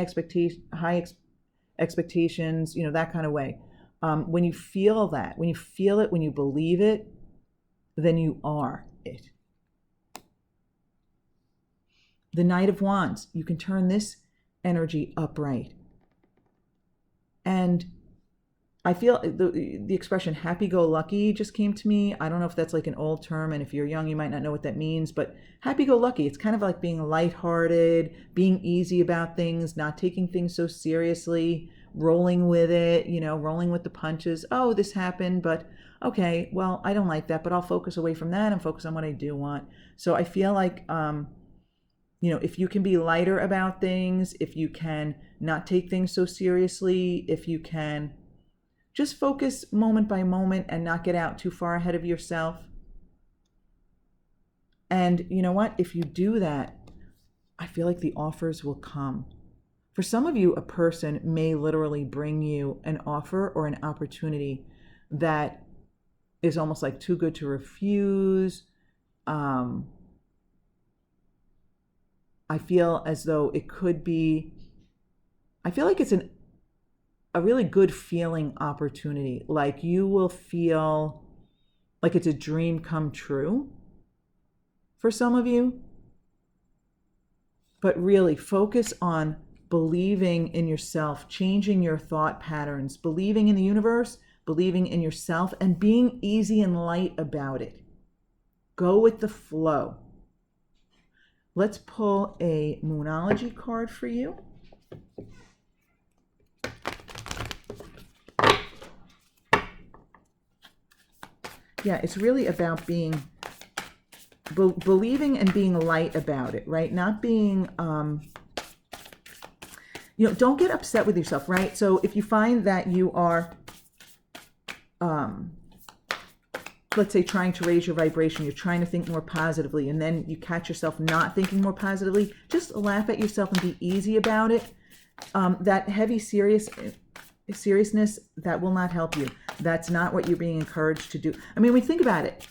expectations, that kind of way. When you feel that, when you believe it, then you are it. The Knight of Wands, you can turn this energy upright. And I feel the expression happy-go-lucky just came to me. I don't know if that's like an old term, and if you're young, you might not know what that means, but happy-go-lucky, it's kind of like being lighthearted, being easy about things, not taking things so seriously, rolling with it, rolling with the punches. Oh, this happened, but okay, well, I don't like that, but I'll focus away from that and focus on what I do want. So I feel like, if you can be lighter about things, if you can not take things so seriously, if you can just focus moment by moment and not get out too far ahead of yourself. And you know what? If you do that, I feel like the offers will come. For some of you, a person may literally bring you an offer or an opportunity that is almost like too good to refuse. I feel as though it could be, I feel like it's a really good feeling opportunity. Like you will feel like it's a dream come true for some of you. But really focus on believing in yourself, changing your thought patterns, believing in the universe, believing in yourself, and being easy and light about it. Go with the flow. Let's pull a Moonology card for you. Yeah, it's really about believing and being light about it, right? Not being, don't get upset with yourself, right? So if you find that you are, let's say, trying to raise your vibration, you're trying to think more positively, and then you catch yourself not thinking more positively, just laugh at yourself and be easy about it. That heavy seriousness, that will not help you. That's not what you're being encouraged to do. I mean, when we think about it,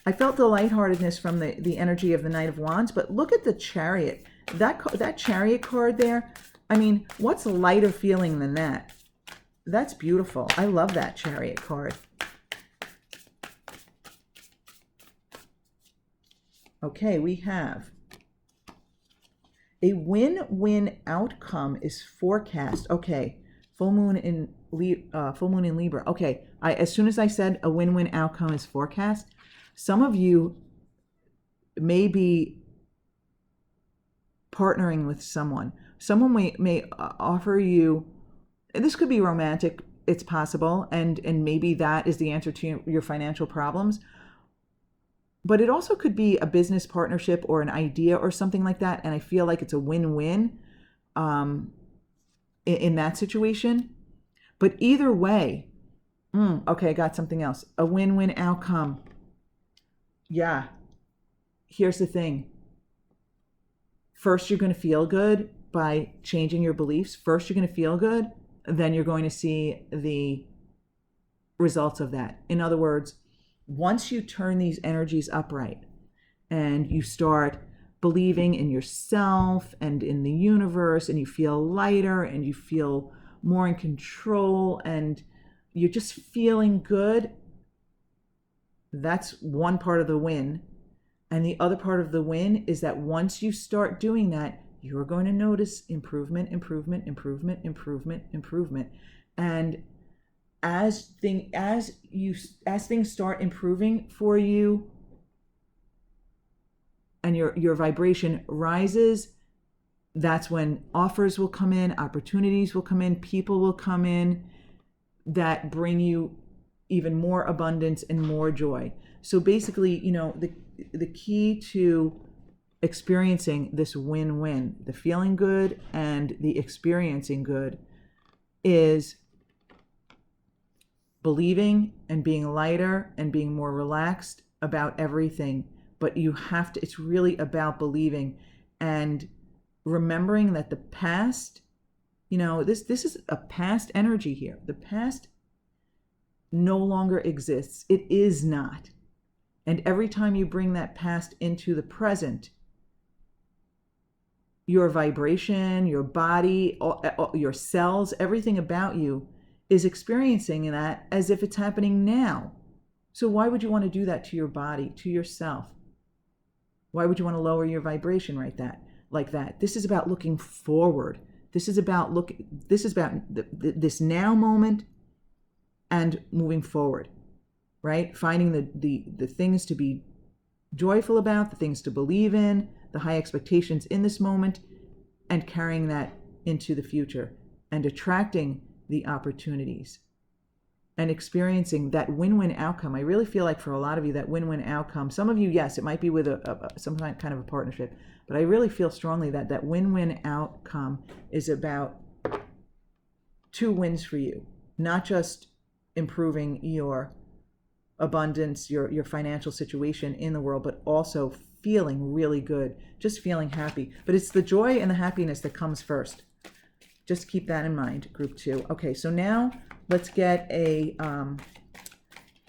I felt the lightheartedness from the energy of the Knight of Wands, but look at the Chariot. That Chariot card there, I mean, what's a lighter feeling than that? That's beautiful. I love that Chariot card. Okay, we have a win-win outcome is forecast. Okay, full moon in Libra. Okay, as soon as I said a win-win outcome is forecast, some of you may be partnering with someone. Someone may offer you, and this could be romantic, it's possible, and maybe that is the answer to your financial problems. But it also could be a business partnership or an idea or something like that, and I feel like it's a win-win. in that situation. But either way, okay, I got something else. A win-win outcome. Yeah. Here's the thing. First, you're going to feel good by changing your beliefs. First, you're going to feel good. Then you're going to see the results of that. In other words, once you turn these energies upright and you start believing in yourself and in the universe, and you feel lighter and you feel more in control and you're just feeling good, that's one part of the win. And the other part of the win is that once you start doing that, you're going to notice improvement. And as things start improving for you and your vibration rises, that's when offers will come in, opportunities will come in, people will come in that bring you even more abundance and more joy. So basically, the key to experiencing this win-win, the feeling good and the experiencing good, is believing and being lighter and being more relaxed about everything. But you have to, it's really about believing and remembering that the past, this is a past energy here. The past no longer exists. It is not. And every time you bring that past into the present, your vibration, your body, your cells, everything about you is experiencing that as if it's happening now. So why would you want to do that to your body, to yourself? Why would you want to lower your vibration like that? This is about looking forward. This is about this now moment and moving forward, right? Finding the things to be joyful about, the things to believe in, the high expectations in this moment, and carrying that into the future and attracting the opportunities and experiencing that win-win outcome. I really feel like for a lot of you, that win-win outcome, some of you, yes, it might be with some kind of a partnership, but I really feel strongly that that win-win outcome is about two wins for you, not just improving your abundance, your financial situation in the world, but also feeling really good, just feeling happy. But it's the joy and the happiness that comes first. Just keep that in mind, group 2. Okay, so now let's get I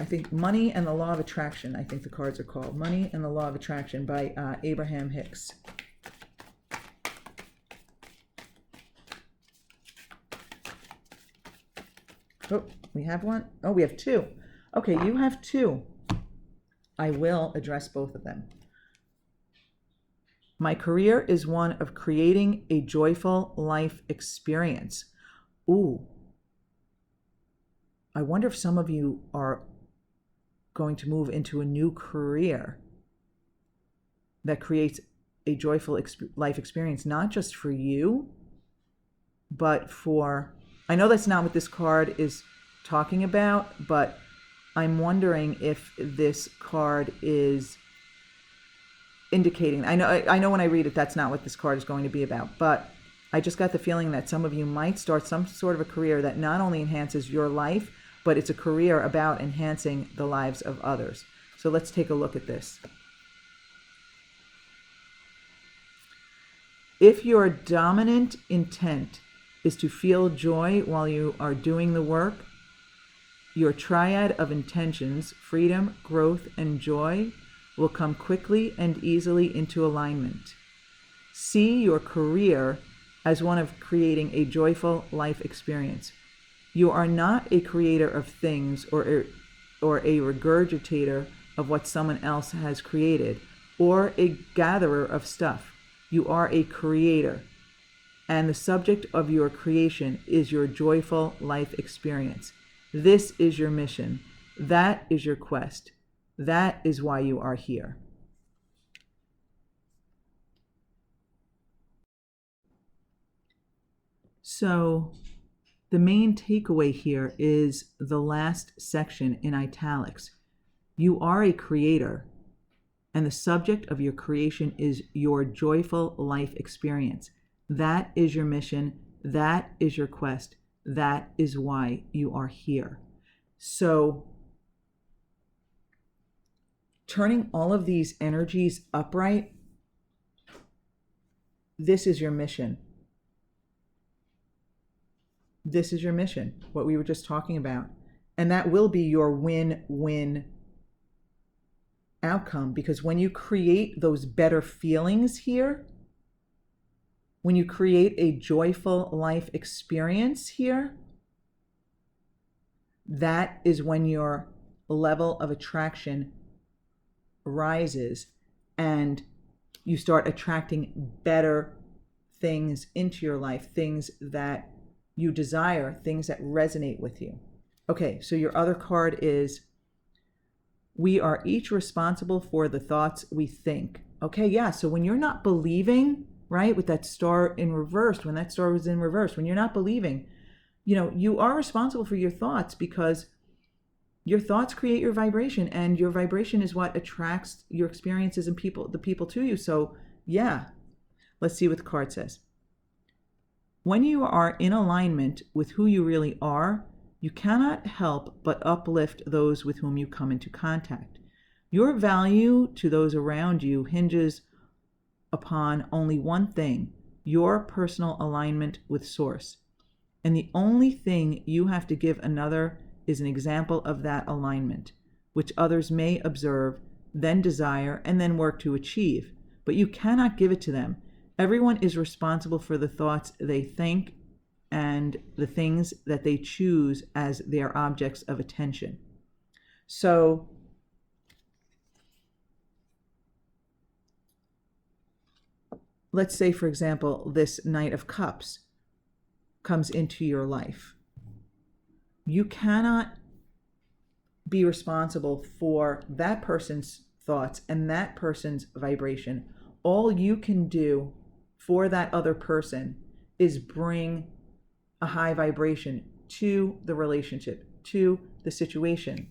think Money and the Law of Attraction. I think the cards are called Money and the Law of Attraction by Abraham Hicks. Oh, we have one. Oh, we have two. Okay, you have two. I will address both of them. My career is one of creating a joyful life experience. Ooh. I wonder if some of you are going to move into a new career that creates a joyful life experience, not just for you, but for, I know that's not what this card is talking about, but I'm wondering if this card is indicating, I know when I read it, that's not what this card is going to be about, but I just got the feeling that some of you might start some sort of a career that not only enhances your life, but it's a career about enhancing the lives of others. So let's take a look at this. If your dominant intent is to feel joy while you are doing the work, your triad of intentions, freedom, growth, and joy, will come quickly and easily into alignment. See your career as one of creating a joyful life experience. You are not a creator of things or a regurgitator of what someone else has created or a gatherer of stuff. You are a creator, and the subject of your creation is your joyful life experience. This is your mission. That is your quest. That is why you are here. So the main takeaway here is the last section in italics. You are a creator, and the subject of your creation is your joyful life experience. That is your mission. That is your quest. That is why you are here. So turning all of these energies upright, this is your mission. This is your mission, what we were just talking about. And that will be your win-win outcome, because when you create those better feelings here, when you create a joyful life experience here, that is when your level of attraction rises and you start attracting better things into your life, things that you desire, things that resonate with you. Okay, so your other card is, we are each responsible for the thoughts we think. Okay, yeah, so when you're not believing, right, with that star in reverse, when that star was in reverse, when you're not believing, you are responsible for your thoughts, because your thoughts create your vibration, and your vibration is what attracts your experiences and the people to you. So yeah, let's see what the card says. When you are in alignment with who you really are, you cannot help but uplift those with whom you come into contact. Your value to those around you hinges upon only one thing: your personal alignment with Source. And the only thing you have to give another is an example of that alignment, which others may observe, then desire, and then work to achieve. But you cannot give it to them. Everyone is responsible for the thoughts they think and the things that they choose as their objects of attention. So let's say, for example, this Knight of Cups comes into your life. You cannot be responsible for that person's thoughts and that person's vibration. All you can do for that other person is bring a high vibration to the relationship, to the situation.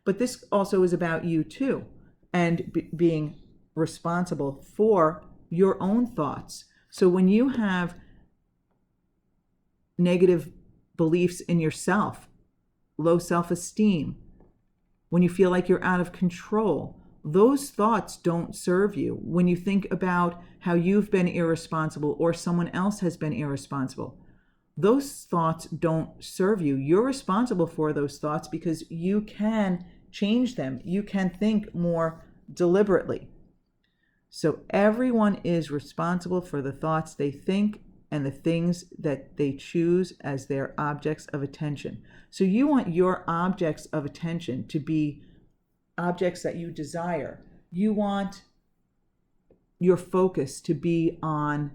But this also is about you too, and being responsible for your own thoughts. So when you have negative beliefs in yourself, low self-esteem, when you feel like you're out of control, those thoughts don't serve you. When you think about how you've been irresponsible or someone else has been irresponsible, those thoughts don't serve you. You're responsible for those thoughts because you can change them. You can think more deliberately. So everyone is responsible for the thoughts they think and the things that they choose as their objects of attention. So you want your objects of attention to be objects that you desire. You want your focus to be on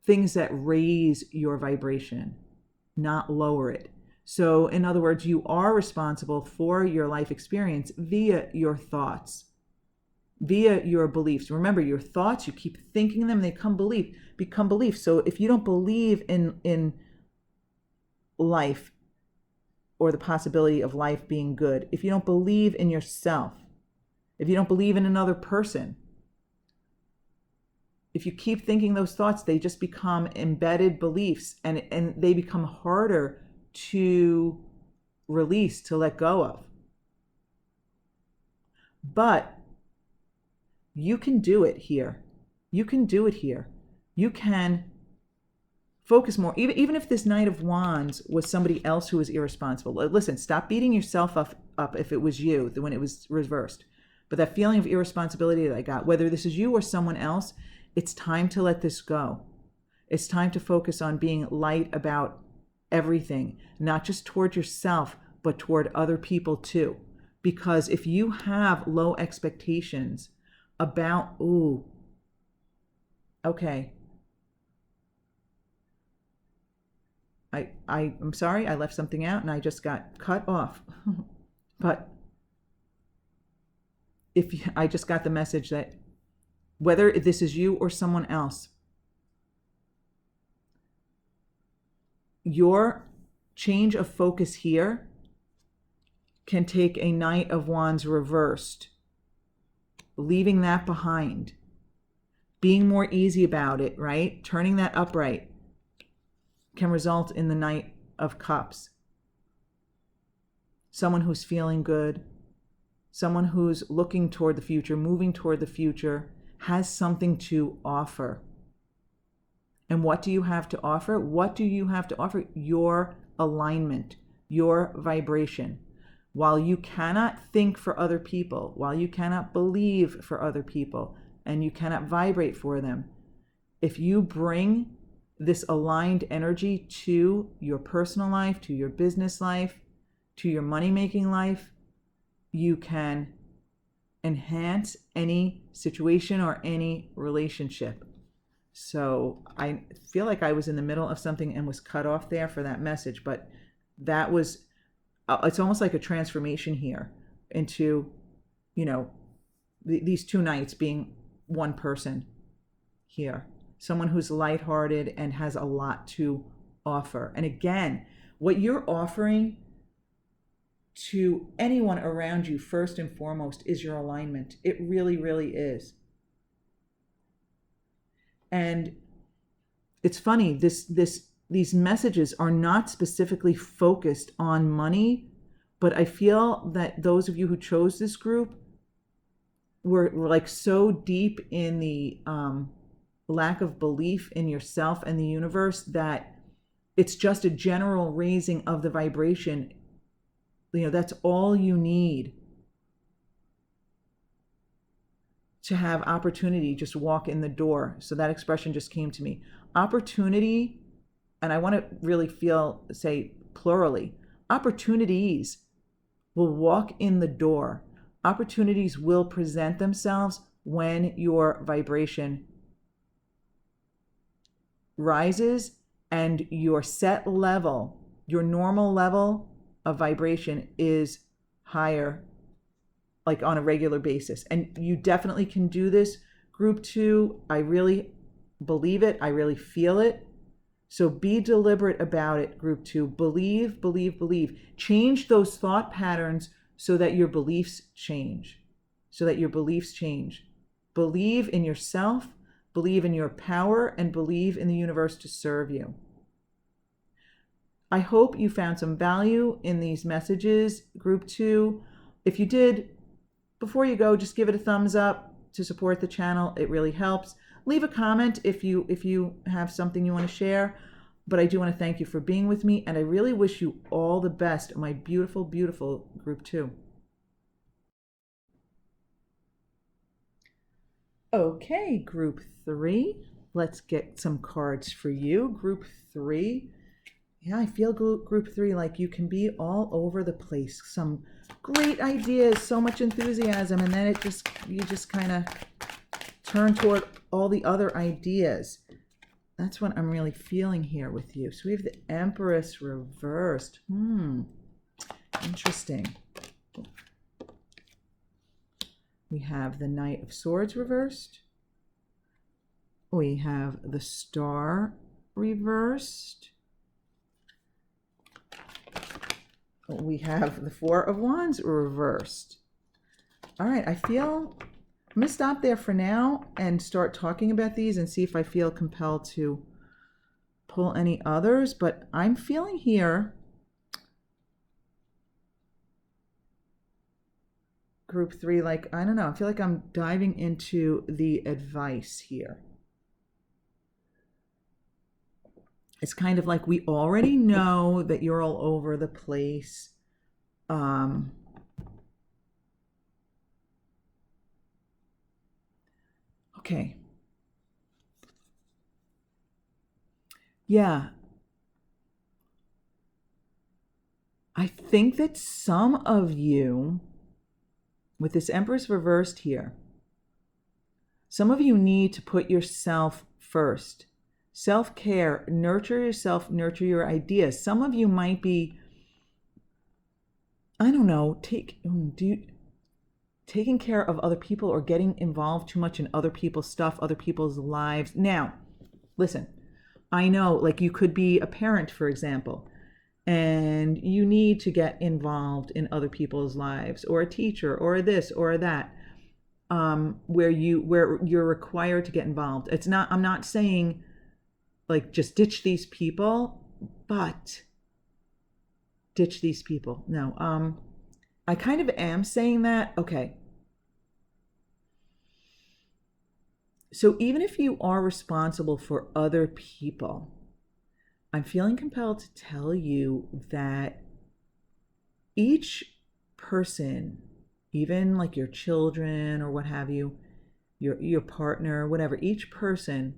things that raise your vibration, not lower it. So in other words, you are responsible for your life experience via your thoughts, via your beliefs. Remember, your thoughts, you keep thinking them, they become belief. So if you don't believe in life or the possibility of life being good, if you don't believe in yourself, if you don't believe in another person, if you keep thinking those thoughts, they just become embedded beliefs, and they become harder to release, to let go of. But you can do it here. You can do it here. You can focus more. Even if this Knight of Wands was somebody else who was irresponsible. Listen, stop beating yourself up if it was you when it was reversed. But that feeling of irresponsibility that I got, whether this is you or someone else, it's time to let this go. It's time to focus on being light about everything, not just toward yourself, but toward other people too. Because if you have low expectations about, okay, I'm sorry, I left something out and I just got cut off. But I just got the message that whether this is you or someone else, your change of focus here can take a Knight of Wands reversed, leaving that behind, being more easy about it, right? Turning that upright can result in the Knight of Cups. Someone who's feeling good, someone who's looking toward the future, moving toward the future, has something to offer. And what do you have to offer? What do you have to offer? Your alignment, your vibration. While you cannot think for other people, while you cannot believe for other people, and you cannot vibrate for them, if you bring this aligned energy to your personal life, to your business life, to your money-making life, you can enhance any situation or any relationship. So I feel like I was in the middle of something and was cut off there for that message, but that was, it's almost like a transformation here into, these two knights being one person here. Someone who's lighthearted and has a lot to offer. And again, what you're offering to anyone around you, first and foremost, is your alignment. It really, really is. And it's funny, these messages are not specifically focused on money, but I feel that those of you who chose this group were like so deep in the lack of belief in yourself and the universe that it's just a general raising of the vibration. That's all you need to have opportunity just walk in the door. So that expression just came to me. Opportunity, and I want to really say plurally, opportunities will walk in the door. Opportunities will present themselves when your vibration rises and your set level, your normal level of vibration is higher, like on a regular basis. And you definitely can do this, group 2. I really believe it. I really feel it. So be deliberate about it, group 2. Believe, believe, believe. Change those thought patterns so that your beliefs change. Believe in yourself, believe in your power, and believe in the universe to serve you. I hope you found some value in these messages, group 2. If you did, before you go, just give it a thumbs up to support the channel. It really helps. Leave a comment if you have something you want to share. But I do want to thank you for being with me, and I really wish you all the best, my beautiful, beautiful group 2. Okay, group 3. Let's get some cards for you. Group 3. Yeah, I feel group 3 like you can be all over the place. Some great ideas, so much enthusiasm, and then you just kind of turn toward all the other ideas. That's what I'm really feeling here with you. So we have the Empress reversed. Interesting. We have the Knight of Swords reversed. We have the Star reversed. We have the Four of Wands reversed. All right, I'm going to stop there for now and start talking about these and see if I feel compelled to pull any others. But I'm feeling here, group 3, like, I don't know, I feel like I'm diving into the advice here. It's kind of like we already know that you're all over the place. Okay. Yeah. I think that some of you, with this Empress reversed here, some of you need to put yourself first. Self-care, nurture yourself, nurture your ideas. Some of you might be, I don't know, taking care of other people or getting involved too much in other people's stuff, other people's lives. Now, listen, I know, like, you could be a parent, for example, and you need to get involved in other people's lives, or a teacher, or this, or that. where you're required to get involved. I'm not saying like just ditch these people, but ditch these people. No, I kind of am saying that. Okay. So even if you are responsible for other people, I'm feeling compelled to tell you that each person, even like your children or what have you, your partner, whatever, each person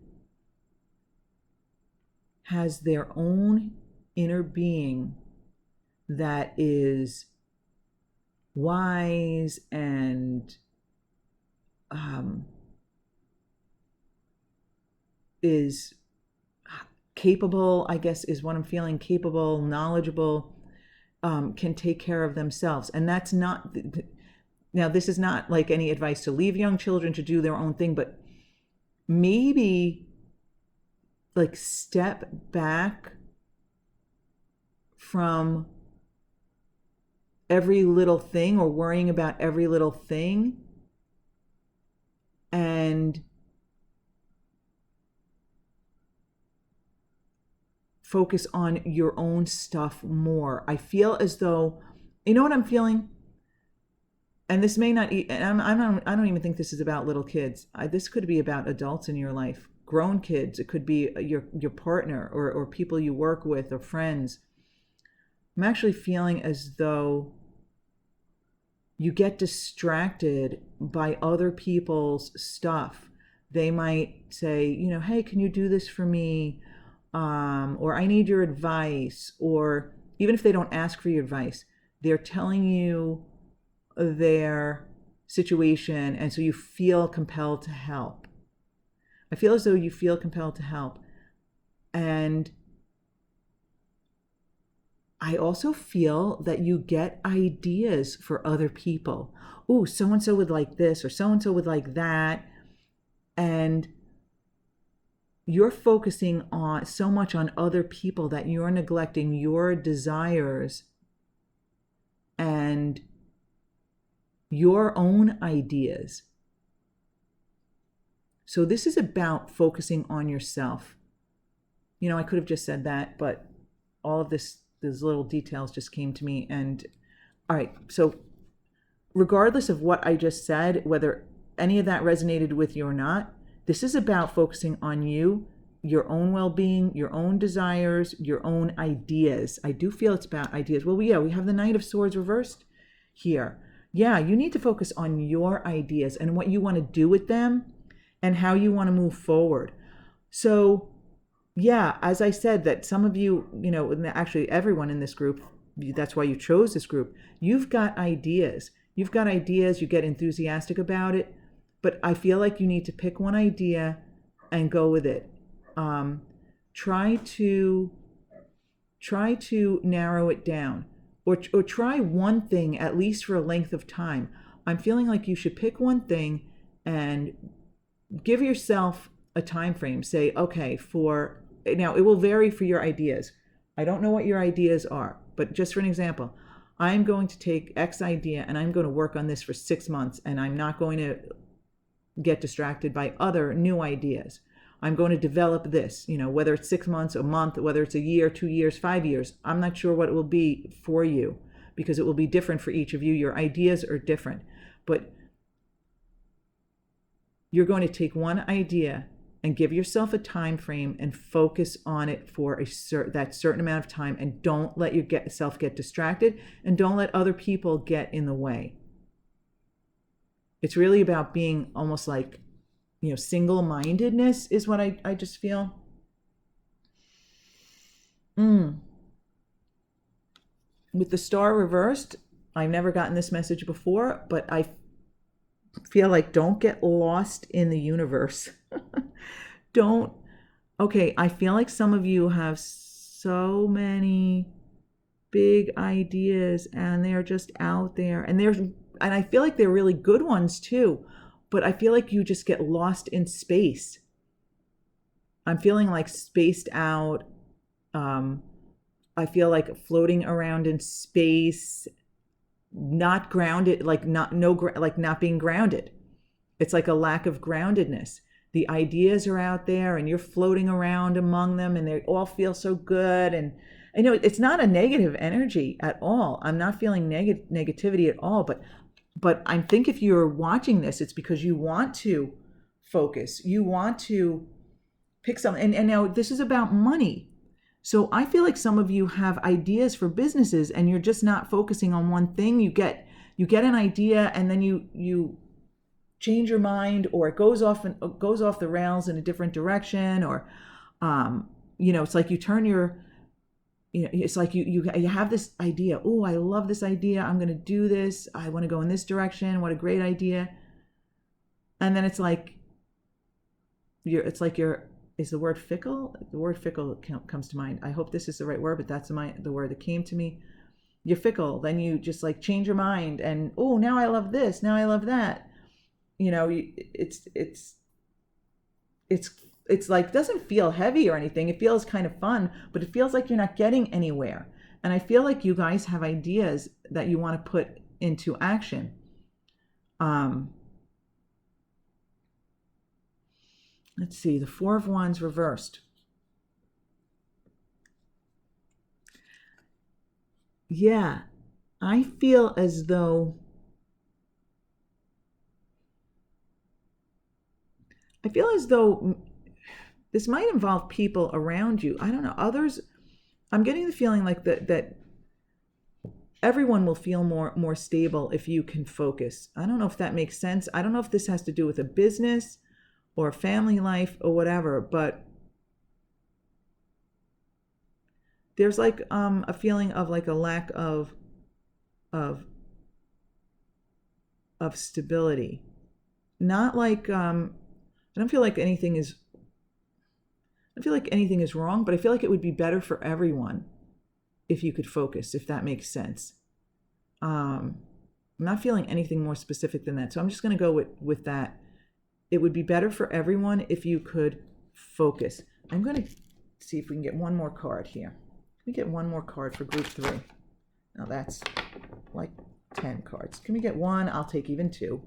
has their own inner being that is wise and is capable, I guess is what I'm feeling, capable, knowledgeable, can take care of themselves. And that's not, now this is not like any advice to leave young children to do their own thing, but maybe like step back from every little thing or worrying about every little thing and focus on your own stuff more. I feel as though, you know what I'm feeling? And this may not, and I don't even think this is about little kids. This could be about adults in your life, grown kids. It could be your partner or people you work with or friends. I'm actually feeling as though you get distracted by other people's stuff. They might say, hey, can you do this for me? Or I need your advice. Or even if they don't ask for your advice, they're telling you their situation, and so you feel compelled to help. I feel as though you feel compelled to help. And I also feel that you get ideas for other people. Oh, so-and-so would like this, or so-and-so would like that. And you're focusing on so much on other people that you're neglecting your desires and your own ideas. So this is about focusing on yourself. I could have just said that, but all of these little details just came to me. And all right, so regardless of what I just said, whether any of that resonated with you or not, this is about focusing on you, your own well-being, your own desires, your own ideas. I do feel it's about ideas. Well, we have the Knight of Swords reversed here. Yeah, you need to focus on your ideas and what you want to do with them and how you want to move forward. So, yeah, as I said, that some of you, actually everyone in this group, that's why you chose this group, you've got ideas. You get enthusiastic about it. But I feel like you need to pick one idea and go with it. Try to narrow it down, or try one thing at least for a length of time. I'm feeling like you should pick one thing and give yourself a time frame. Say, okay, now it will vary for your ideas. I don't know what your ideas are, but just for an example, I'm going to take X idea and I'm going to work on this for 6 months, and I'm not going to get distracted by other new ideas. I'm going to develop this, whether it's 6 months, a month, whether it's a year, 2 years, 5 years. I'm not sure what it will be for you because it will be different for each of you. Your ideas are different, but you're going to take one idea and give yourself a time frame and focus on it for that certain amount of time, and don't let yourself get distracted, and don't let other people get in the way. It's really about being almost like, single-mindedness is what I just feel. With the star reversed, I've never gotten this message before, but I feel like don't get lost in the universe. I feel like some of you have so many big ideas and they're just out there, and I feel like they're really good ones too, but I feel like you just get lost in space. I'm feeling like spaced out. I feel like floating around in space, not grounded, not being grounded. It's like a lack of groundedness. The ideas are out there and you're floating around among them and they all feel so good. And it's not a negative energy at all. I'm not feeling negativity at all, but I think if you're watching this, it's because you want to focus. You want to pick something. And now this is about money. So I feel like some of you have ideas for businesses and you're just not focusing on one thing. You get an idea and then you change your mind, or it goes off the rails in a different direction, or it's like you turn your, it's like you have this idea. Oh, I love this idea. I'm going to do this. I want to go in this direction. What a great idea. And then it's like is the word fickle? The word fickle comes to mind. I hope this is the right word, but that's the word that came to me. You're fickle. Then you just like change your mind and, oh, now I love this. Now I love that. It's like, doesn't feel heavy or anything. It feels kind of fun, but it feels like you're not getting anywhere. And I feel like you guys have ideas that you want to put into action. Let's see, the Four of Wands reversed. Yeah, I feel as though this might involve people around you. I don't know. Others, I'm getting the feeling like that everyone will feel more stable if you can focus. I don't know if that makes sense. I don't know if this has to do with a business or family life or whatever, but there's like a feeling of like a lack of stability. Not like I don't feel like anything is wrong, but I feel like it would be better for everyone if you could focus, if that makes sense. I'm not feeling anything more specific than that, so I'm just going to go with that. It would be better for everyone if you could focus. I'm going to see if we can get one more card here. Can we get one more card for group 3? Now that's like 10 cards. Can we get one? I'll take even 2.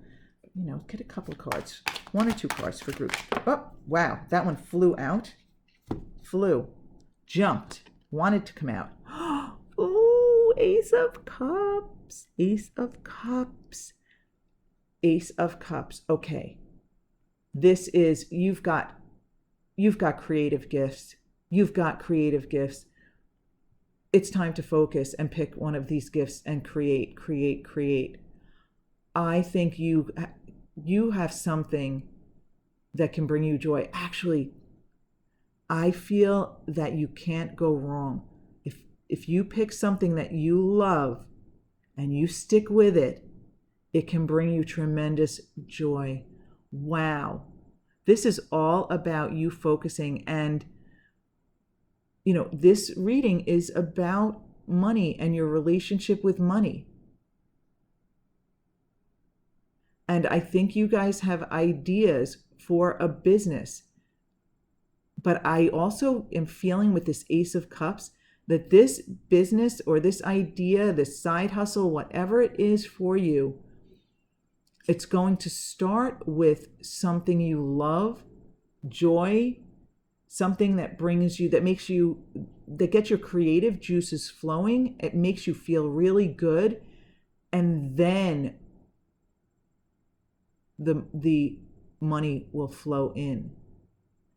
Get a couple cards. 1 or 2 cards for group. Oh, wow. That one flew out. Jumped. Wanted to come out. Ooh, Ace of Cups. Ace of Cups. Ace of Cups. Okay. This is, you've got creative gifts. You've got creative gifts. It's time to focus and pick one of these gifts and create. I think you have something that can bring you joy. Actually, I feel that you can't go wrong. If you pick something that you love and you stick with it, it can bring you tremendous joy. Wow. This is all about you focusing. And, this reading is about money and your relationship with money. And I think you guys have ideas for a business. But I also am feeling with this Ace of Cups that this business or this idea, this side hustle, whatever it is for you, it's going to start with something you love, joy, something that brings you, that gets your creative juices flowing. It makes you feel really good. And then the money will flow in.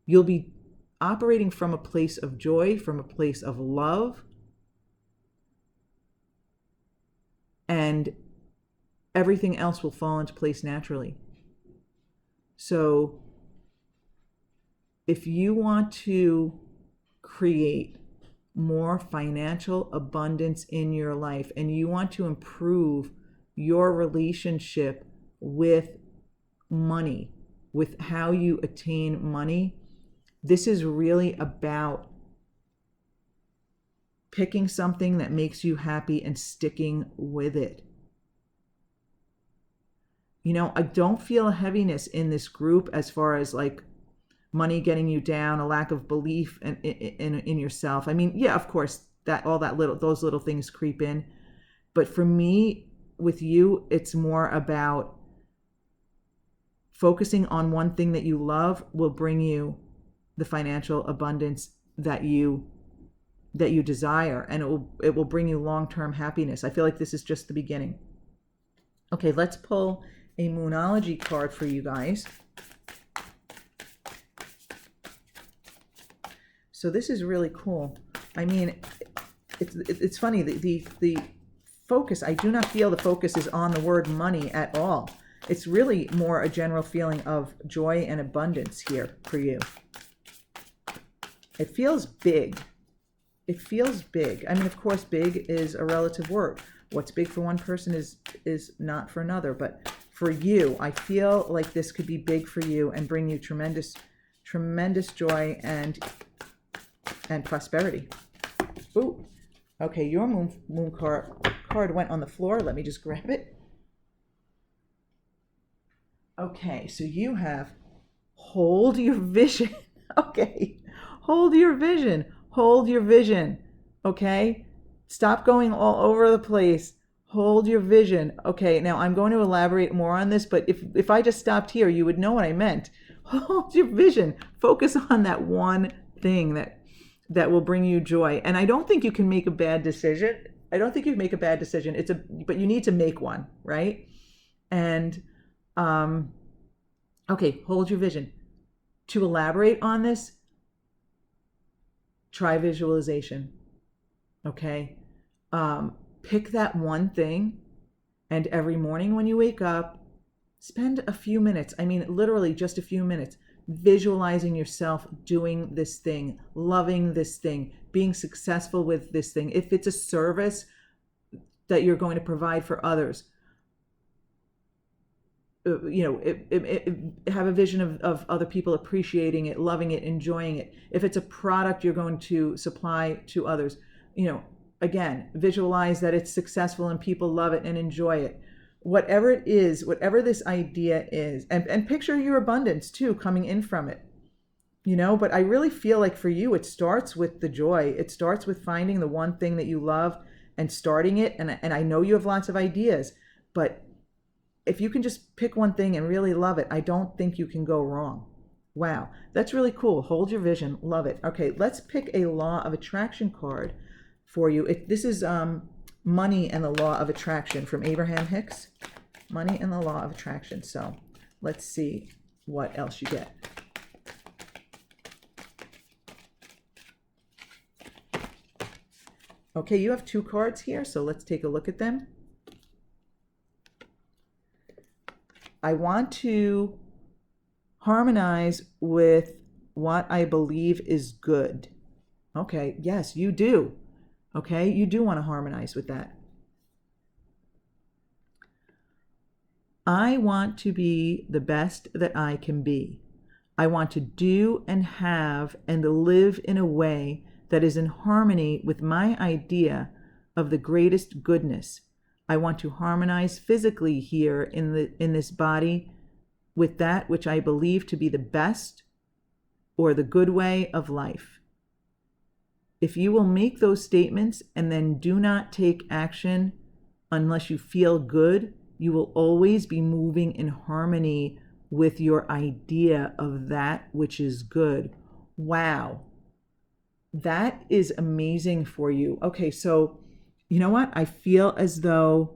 You'll be operating from a place of joy, from a place of love, and everything else will fall into place naturally. So if you want to create more financial abundance in your life and you want to improve your relationship with money, with how you attain money, this is really about picking something that makes you happy and sticking with it. I don't feel a heaviness in this group as far as like money getting you down, a lack of belief in yourself. I mean, yeah, of course, those little things creep in. But for me, with you, it's more about Focusing on one thing that you love will bring you the financial abundance that you desire, and it will bring you long-term happiness. I feel like this is just the beginning. Okay, let's pull a Moonology card for you guys. So this is really cool. I mean, it's funny, the focus, I do not feel the focus is on the word money at all. It's really more a general feeling of joy and abundance here for you. It feels big. It feels big. I mean, of course, big is a relative word. What's big for one person is not for another. But for you, I feel like this could be big for you and bring you tremendous joy and prosperity. Ooh. Okay, your moon card went on the floor. Let me just grab it. Okay, so you have hold your vision. Okay, hold your vision. Hold your vision. Okay, stop going all over the place. Hold your vision. Okay, now I'm going to elaborate more on this, but if I just stopped here, you would know what I meant. Hold your vision. Focus on that one thing that will bring you joy. And I don't think you can make a bad decision. I don't think you can make a bad decision. But you need to make one, right? And okay, hold your vision. To elaborate on this, try visualization. Okay, pick that one thing, and every morning when you wake up, spend a few minutes. I mean, literally just a few minutes. Visualizing yourself doing this thing, loving this thing, being successful with this thing. If it's a service that you're going to provide for others, have a vision of other people appreciating it, loving it, enjoying it. If it's a product you're going to supply to others, again, visualize that it's successful and people love it and enjoy it. Whatever it is, whatever this idea is, and picture your abundance too coming in from it, but I really feel like for you, it starts with the joy. It starts with finding the one thing that you love and starting it. And I know you have lots of ideas, but if you can just pick one thing and really love it, I don't think you can go wrong. Wow, that's really cool. Hold your vision. Love it. Okay, let's pick a law of attraction card for you. This is Money and the Law of Attraction from Abraham Hicks. Money and the Law of Attraction. So let's see what else you get. Okay, you have 2 cards here, so let's take a look at them. I want to harmonize with what I believe is good. Okay, yes, you do. Okay, you do want to harmonize with that. I want to be the best that I can be. I want to do and have and live in a way that is in harmony with my idea of the greatest goodness. I want to harmonize physically here in this body with that which I believe to be the best or the good way of life. If you will make those statements and then do not take action unless you feel good, you will always be moving in harmony with your idea of that which is good. Wow. That is amazing for you. Okay, so you know what? I feel as though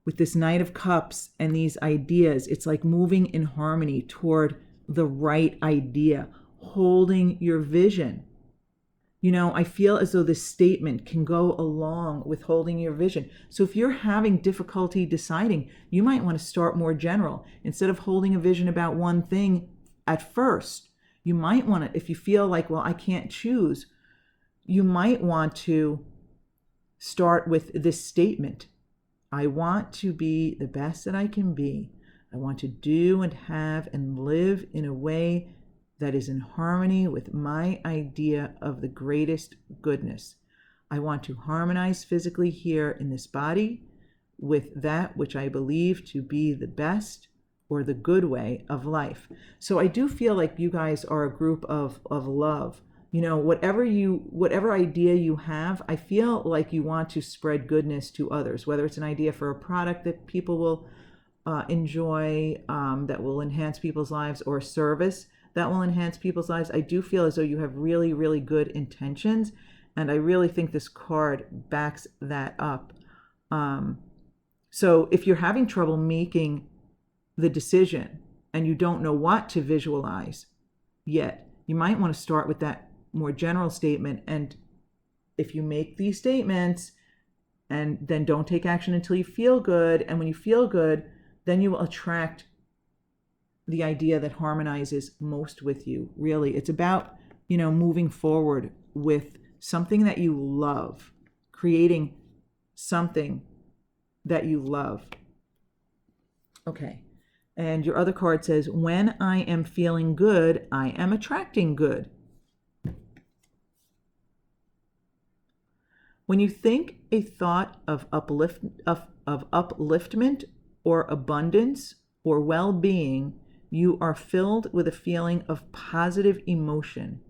with this Knight of Cups and these ideas, it's like moving in harmony toward the right idea, holding your vision. I feel as though this statement can go along with holding your vision. So if you're having difficulty deciding, you might want to start more general. Instead of holding a vision about one thing at first, you might want to, if you feel like, well, I can't choose, you might want to start with this statement. I want to be the best that I can be. I want to do and have and live in a way that is in harmony with my idea of the greatest goodness. I want to harmonize physically here in this body with that which I believe to be the best or the good way of life. So I do feel like you guys are a group of love. Whatever idea you have, I feel like you want to spread goodness to others, whether it's an idea for a product that people will enjoy that will enhance people's lives, or service that will enhance people's lives. I do feel as though you have really, really good intentions, and I really think this card backs that up. So if you're having trouble making the decision and you don't know what to visualize yet, you might want to start with that more general statement. And if you make these statements and then don't take action until you feel good, and when you feel good, then you will attract the idea that harmonizes most with you. Really, it's about, moving forward with something that you love, creating something that you love. Okay. And your other card says, when I am feeling good, I am attracting good. When you think a thought of upliftment or abundance or well-being, you are filled with a feeling of positive emotion.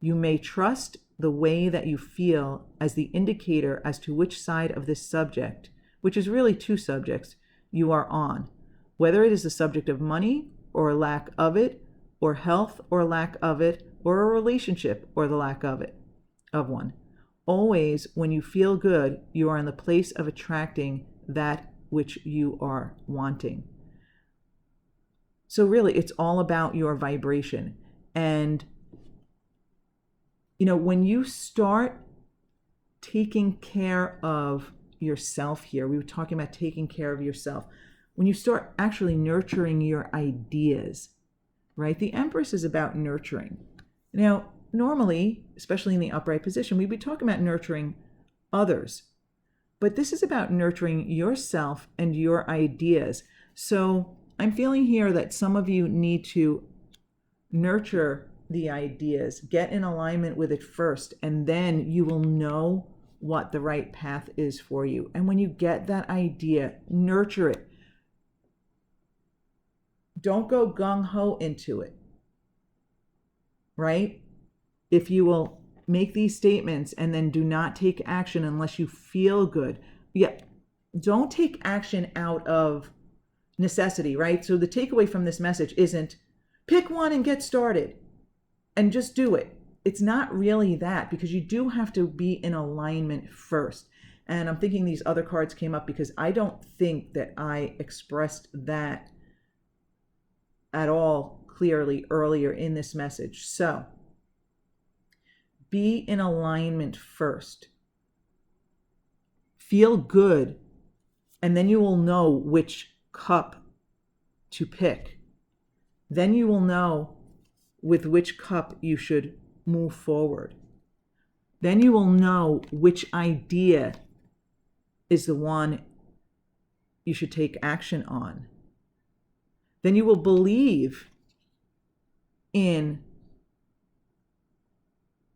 You may trust the way that you feel as the indicator as to which side of this subject, which is really two subjects, you are on. Whether it is the subject of money or lack of it, or health or lack of it, or a relationship or the lack of one. Always, when you feel good, you are in the place of attracting that which you are wanting. So really, it's all about your vibration. And, when you start taking care of yourself here, we were talking about taking care of yourself. When you start actually nurturing your ideas, right? The Empress is about nurturing. Now, normally, especially in the upright position, we would talk about nurturing others. But this is about nurturing yourself and your ideas. So I'm feeling here that some of you need to nurture the ideas, get in alignment with it first, and then you will know what the right path is for you. And when you get that idea, nurture it. Don't go gung-ho into it, right? If you will make these statements and then do not take action unless you feel good. Yeah, don't take action out of necessity, right? So the takeaway from this message isn't pick one and get started and just do it. It's not really that, because you do have to be in alignment first. And I'm thinking these other cards came up because I don't think that I expressed that at all clearly earlier in this message. So be in alignment first. Feel good, and then you will know which cup to pick. Then you will know with which cup you should move forward. Then you will know which idea is the one you should take action on. Then you will believe in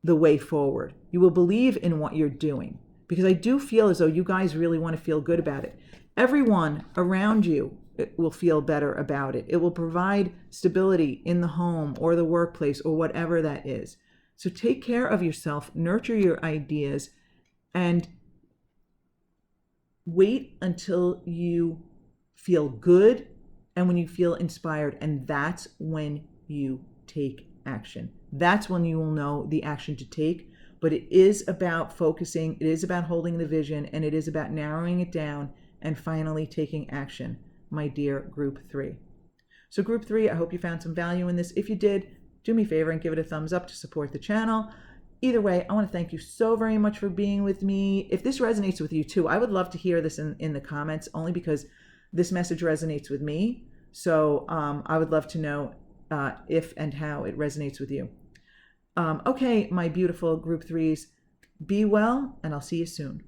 the way forward. You will believe in what you're doing, because I do feel as though you guys really want to feel good about it. Everyone around you will feel better about it. It will provide stability in the home or the workplace or whatever that is. So take care of yourself, nurture your ideas, and wait until you feel good and when you feel inspired, and that's when you take action. That's when you will know the action to take. But it is about focusing, it is about holding the vision, and it is about narrowing it down and finally taking action, my dear Group 3. So Group 3, I hope you found some value in this. If you did, do me a favor and give it a thumbs up to support the channel. Either way, I want to thank you so very much for being with me. If this resonates with you too, I would love to hear this in the comments, only because this message resonates with me. So I would love to know if and how it resonates with you. Okay, my beautiful Group 3s, be well, and I'll see you soon.